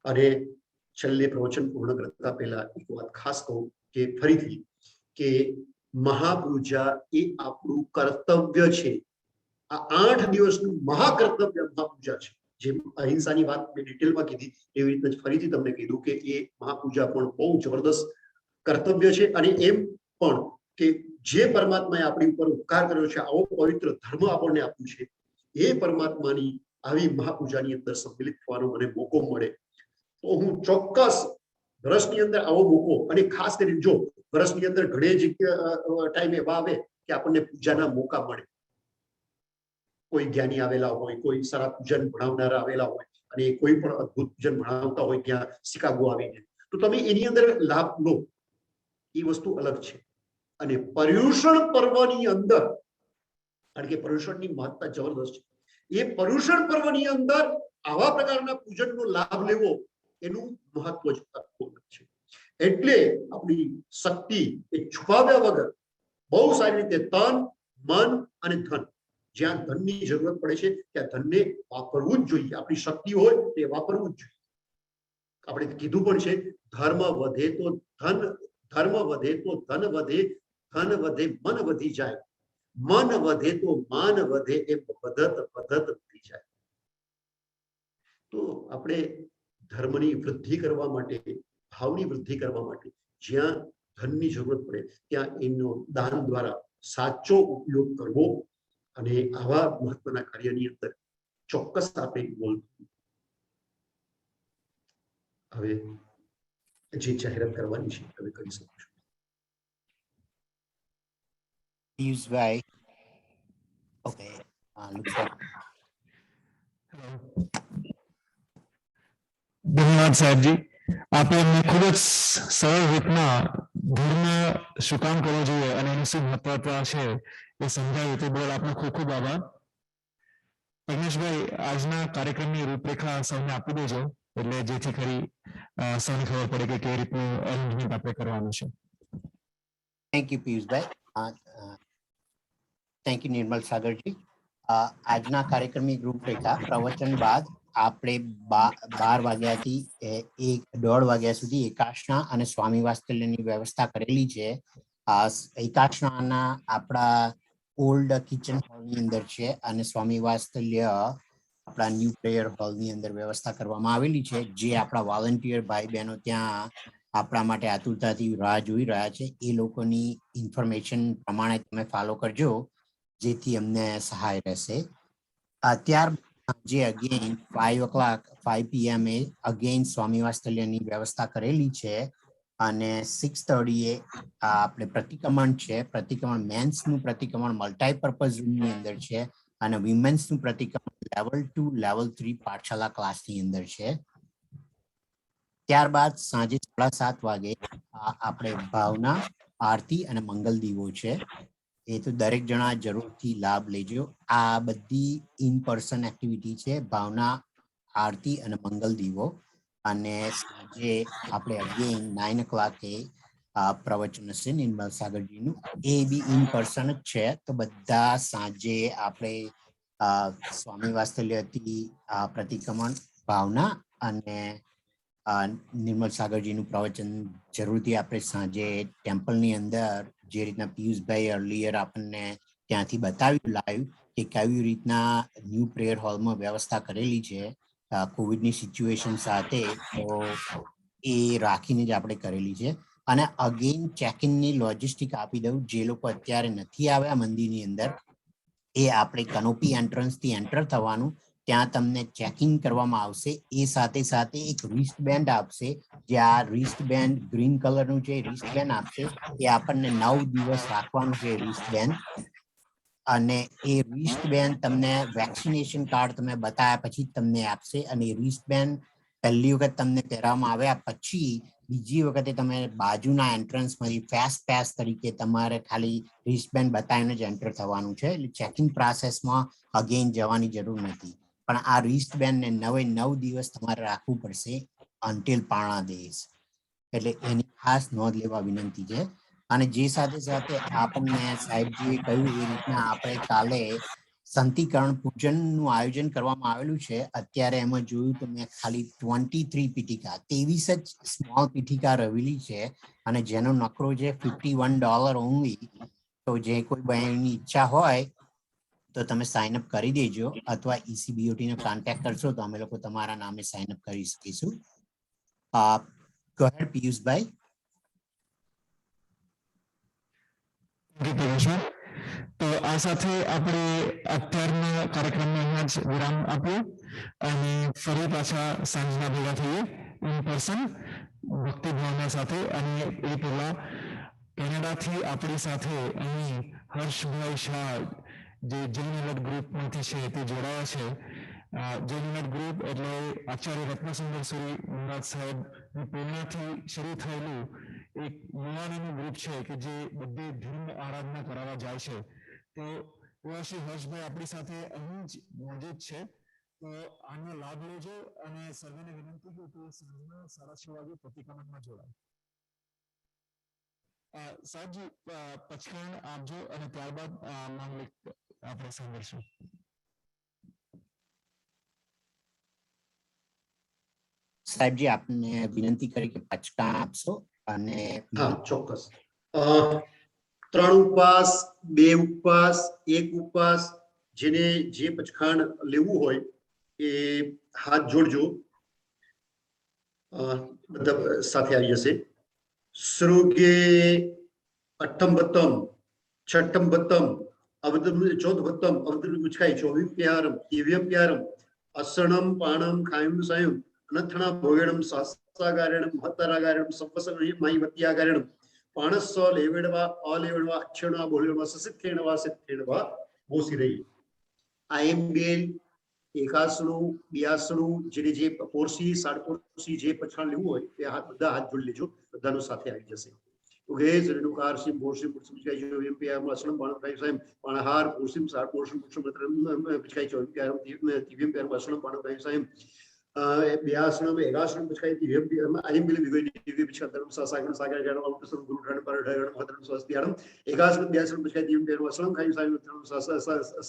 અને છેલ્લે પ્રવચન પૂર્ણ કરતા પહેલા એક વાત ખાસ કહું કે ફરીથી કે મહાપૂજા એ આપણું કર્તવ્ય છે. આ 8 દિવસનું મહાકર્તવ્ય મહાપૂજા છે. જેમ અહિંસાની વાત મેં ડિટેલમાં કીધી એવી રીતે જ ફરીથી તમને કીધું કે એ મહાપૂજા પણ બહુ જબરદસ્ત કર્તવ્ય છે. અને એમ પણ કે જે પરમાત્માએ આપણી ઉપર ઉપકાર કર્યો છે, આવો પવિત્ર ધર્મ આપણને આપ્યું છે, એ પરમાત્માની આવી મહાપૂજાની અંદર સંમિલિત થવાનો મને મોકો મળે તો હું ચોક્કસ વર્ષની અંદર આવો મોકો, અને ખાસ કરીને જો વર્ષની અંદર ઘણી જ ટાઈમ એવા આવે કે આપણને પૂજાના મોકા મળે, કોઈ જ્ઞાની આવેલા હોય, કોઈ સારા પૂજન ભણાવનારા આવેલા હોય, અને કોઈ પણ અદ્ભુત પૂજન ભણાવતા હોય ત્યાં શિકાગો આવીને, તો તમે એની અંદર લાભ લો, એ વસ્તુ અલગ છે. અને પર્યુષણ પર્વની અંદર, કારણ કે પર્યુષણની મહત્તા જબરદસ્ત છે, એ પર્યુષણ પર્વની અંદર આવા પ્રકારના પૂજનનો લાભ લેવો એનું મહત્વ જ છે. એટલે આપણી શક્તિ એ છુપાવ્યા વગર બહુ સારી રીતે તન, મન અને ધન, જ્યાં ધનની જરૂરત પડે છે ત્યાં ધનને વાપરવું જ જોઈએ. આપણી શક્તિ હોય તે વાપરવું જ જોઈએ. આપણે કીધું પણ છે ધર્મ વધે તો ધન, ધર્મ વધે તો ધન વધે, ધન વધે મન વધી જાય, મન વધે તો માન વધે, એ વધત વધત વધી જાય. તો આપણે ધર્મની વૃદ્ધિ કરવા માટે, ભાવની વૃદ્ધિ કરવા માટે જ્યાં ધનની જરૂરત પડે ત્યાં એનો દાન દ્વારા સાચો ઉપયોગ કરવો, અને આવા મહત્વના કાર્યની અંદર ચોક્કસ આપણે ઇન્વોલ્વ. હવે જે જાહેરાત કરવાની છે તમે કરી શકો છો. પિયુષભાઈ, ઓકે, looks like ધન્યવાદ સાહેબજી. આપે અમને ખૂબ જ સરળ રીતના ધર્મ શું કામ કરવો જોઈએ અને એની શું મહત્વતા છે એ સમજાવ્યું, તે બદલ આપનો ખૂબ ખૂબ આભાર. પ્રજ્ઞેશભાઈ, આજના કાર્યક્રમની રૂપરેખા સૌને આપી દેજો, એટલે જેથી કરી સૌને ખબર પડે કે કેવી રીતનું અરેન્જમેન્ટ આપણે કરવાનું છે. Thank you Piyushbhai, thank you Nirmal Sagarji. આજના કાર્યક્રમની રૂપરેખા પ્રવચન બાદ આપણે 12 વાગ્યાથી 1:30 વાગ્યા સુધી એકાશના અને સ્વામી વાત્સલ્યની વ્યવસ્થા કરેલી છે. એકાશનાના આપણા ઓલ્ડ કિચન હોલની અંદર છે અને સ્વામી વાત્સલ્ય આપણા ન્યૂ પ્રેયર હોલની અંદર વ્યવસ્થા કરવામાં આવેલી છે, જે આપણા વોલન્ટિયર ભાઈ બહેનો ત્યાં આપણા માટે આતુરતાથી રાહ જોઈ રહ્યા છે. એ લોકોની ઇન્ફોર્મેશન પ્રમાણે તમે ફોલો કરજો, જેથી અમને સહાય રહેશે. ત્યારબાદ જે અગેન 5 PM અગેન સ્વામી વાત્સલ્યની વ્યવસ્થા કરેલી છે અને 6:30 આપણે પ્રતિક્રમણ છે. પ્રતિક્રમણ મેન્સનું પ્રતિક્રમણ મલ્ટીપર્પઝ રૂમની અંદર છે અને વિમેન્સનું પ્રતિક્રમણ લેવલ 2 લેવલ 3 પાઠશાલા ક્લાસની અંદર છે. ત્યારબાદ સાંજે 7:30 વાગે આપણે ભાવના, આરતી અને મંગલ દીવો છે. એ તો દરેક જણા જરૂરથી લાભ લેજો. આ બધી ઇન પર્સન એક્ટિવિટી છે, ભાવના, આરતી અને મંગલ દીવો. અને સાંજે આપણે અગેન 9 o'clock પ્રવચન હશે નિર્મલ સાગરજીનું, એ બી ઇન પર્સન જ છે. તો બધા સાંજે આપણે સ્વામી વાત્સલ્યથી પ્રતિક્રમણ, ભાવના અને નિર્મલ સાગરજીનું પ્રવચન જરૂરથી આપણે સાંજે ટેમ્પલની અંદર, જે રીતના પિયુષભાઈ અર્લિયર આપણને ત્યાંથી બતાવ્યું લાઈવ કે કેવી રીતના ન્યૂ પ્રેયર હોલમાં વ્યવસ્થા કરેલી છે કોવિડની સિચ્યુએશન સાથે, તો એ રાખીને જ આપણે કરેલી છે. અને અગેન ચેકિનની લોજિસ્ટિક આપી દઉં, જે લોકો અત્યારે નથી આવ્યા મંદિરની અંદર, એ આપણે કનોપી એન્ટ્રન્સથી એન્ટર થવાનું, ત્યાં તમને ચેકિંગ કરવામાં આવશે. એ સાથે સાથે એક રિસ્ટ બેન્ડ આપશે, જે આ રિસ્ટ બેન્ડ ગ્રીન કલરનું જે રિસ્ટ બેન્ડ આપશે, એ આપણને 9 દિવસ રાખવાનું છે રિસ્ટ બેન્ડ. અને એ રિસ્ટ બેન્ડ તમને વેક્સિનેશન કાર્ડ તમે બતાવ્યા પછી તમને આપશે. અને રિસ્ટ બેન્ડ પહેલી વખત તમને પહેરવામાં આવ્યા પછી બીજી વખતે તમે બાજુના એન્ટ્રન્સમાંથી ફેસ્ટ પાસ તરીકે તમારે ખાલી રિસ્ટ બેન્ડ બતાવીને જ એન્ટર થવાનું છે. એટલે ચેકિંગ પ્રોસેસમાં અગેન જવાની જરૂર નથી. પણ આ રિસ્ટ બેન્ડને 9 દિવસ તમારે રાખવું પડશે અન્ટિલ પારણા દેશ. એટલે એની ખાસ નોંધ લેવા વિનંતી છે. અને જે સાથે સાથે આપણને સાહેબજીએ કહ્યું એ રીતના આપણે કાલે સંતિકરણ પૂજનનું આયોજન કરવામાં આવેલું છે. અત્યારે એમાં જોયું તો મેં ખાલી 23 પીઠિકા, 23 જ સ્મોલ પીઠિકા રહેલી છે અને જેનો નકરો છે $51 ઓનલી. તો જે કોઈ બહેનની ઈચ્છા હોય તો તમે સાઇન અપ કરી દેજો, અથવા ECBOT ને કોન્ટેક્ટ કરશો તો અમે લોકો તમારા નામે સાઇન અપ કરી શકીશું. પિયુષભાઈ. તો આ સાથે આપણે અત્યારના કાર્યક્રમને અહીંયા જ વિરામ આપ્યો અને ફરી પાછા સાંજના ભેગા થઈએ ઇન પર્સન ભક્તિ ભાવના સાથે. અને એ પહેલા કેનેડાથી આપણી સાથે અહીં હર્ષભાઈ શાહ, જે જૈન ગ્રુપમાંથી છે, તે જોડાયા છે. જૈન ગ્રુપ એટલે આચાર્ય રત્નસુંદર સુરી મહારાજ સાહેબ પ્રેરણાથી શરૂ થયેલું એક યુવાનોનું ગ્રુપ છે કે જે બધી ધર્મ આરાધના કરાવવા જાય છે. તો એવા શ્રી હર્ષભાઈ આપણી સાથે અહીં જ મોજૂદ છે. તો આનો લાભ લેજો અને સર્વેને વિનંતી છે કે સાંજના 6:30 વાગે પ્રતિક્રમણમાં જોડાય. સાહેબજી પચકાણ આપજો અને ત્યારબાદ માંગલિક આપણે સાંભળશું. સાહેબજી આપને વિનંતી કરી કે પચકાણ આપશો. અને ચોક્કસ. 3 ઉપવાસ, 2 ઉપવાસ, 1 ઉપવાસ, જેને જે પચખાણ લેવું હોય એ હાથ જોડજો, બધા સાથે આવી જશે. સૃગે અઠમ ભત્તમ, છઠ્ઠમ ભત્તમ, ચોથ ભત્તમ, અવધૃત મુચકાઈ, ચોવીમ પ્યારમ, દિવ્યમ પ્યારમ, અસણમ પાણમ ખાયમ સાયમ, અનથણા ભોગેણમ, સાસાગારેણમ, મહતરાગારેણમ, સંવસરણમ, માઈવત્યાગારેણમ, પાણસ લેવેડવા, અલેવેડવા, અક્ષણવા, બોલેડવા, સસિત્થેણવા, સિત્થેણવા, બોસી રહી. આઈએમબીએલ એકાસણું, બિયાસણું, જેને જે પોરસી, સાડપોરસી જે પછાણ લેવું હોય એ બધા હાથ જોડી લેજો, બધાનો સાથે આવી જશે. ઉગે રેણુકાર સિંહ બોરસિંહ પુરસમ જય જો એમપીઆર અસલમ બાણ ભાઈ સાહેબ પાણહાર પુરસિમ સાર પોરસમ પુરસમ મતરમ પછાઈ જો એમપીઆર દિવ્યમ પેર અસલમ બાણ ભાઈ સાહેબ व्यासनम एकासनम पुष्काय दिव्यम अयम बिल विगो दिव्य पिछकतरम सासागण सागर गण अमृतसर गुरु रण पर ढगण भद्रम स्वस्तियाणम एकासनम व्यासनम पुष्काय दिव्यम पेरव असलम खायु सायुत्रम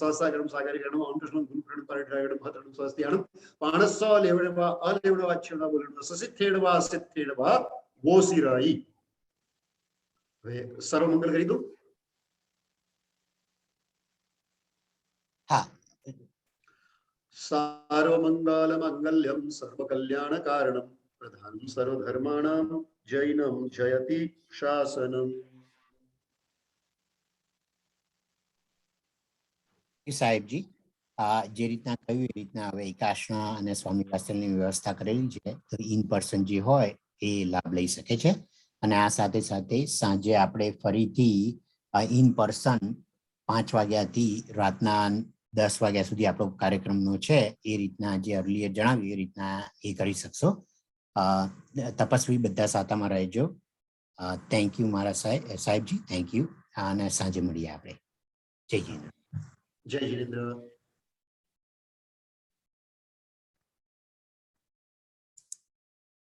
सासागण सागर गण अमृतसर गुरु रण पर ढगण भद्रम स्वस्तियाणम पाणस्स लेवणवा अलेवणवा छेड़ा बोलणवा ससिथेड़वा सिथेड़वा वोसिराई। હવે સર્વ મંગલ કરી દો। હા, सर्वमंगल मंगल्यम सर्वकल्याण कारणम प्रधानम सर्वधर्माणाम जैनम जयति शासनम। સાહેબજી, જે રીતના કહ્યું એ રીતના હવે એકાસના અને સ્વામી વાત્સલ્યની વ્યવસ્થા કરેલી છે, તો ઇન પર્સન જે હોય એ લાભ લઈ શકે છે। અને આ સાથે સાથે સાંજે આપણે ફરીથી ઇન પર્સન 5 વાગ્યાથી રાતના 10 વાગ્યા સુધી આપણો કાર્યક્રમનો છે, એ રીતના જે અર્લીયર જણાવ્યું એ રીતના એ કરી શકશો। તપસ્વી બધા સાતામાં રહેજો। થેન્ક યુ મારા સાહેબજી, થેન્ક યુ। અને સાંજે મળીએ આપણે। જય હિન્દ। जय जिनेन्द्र।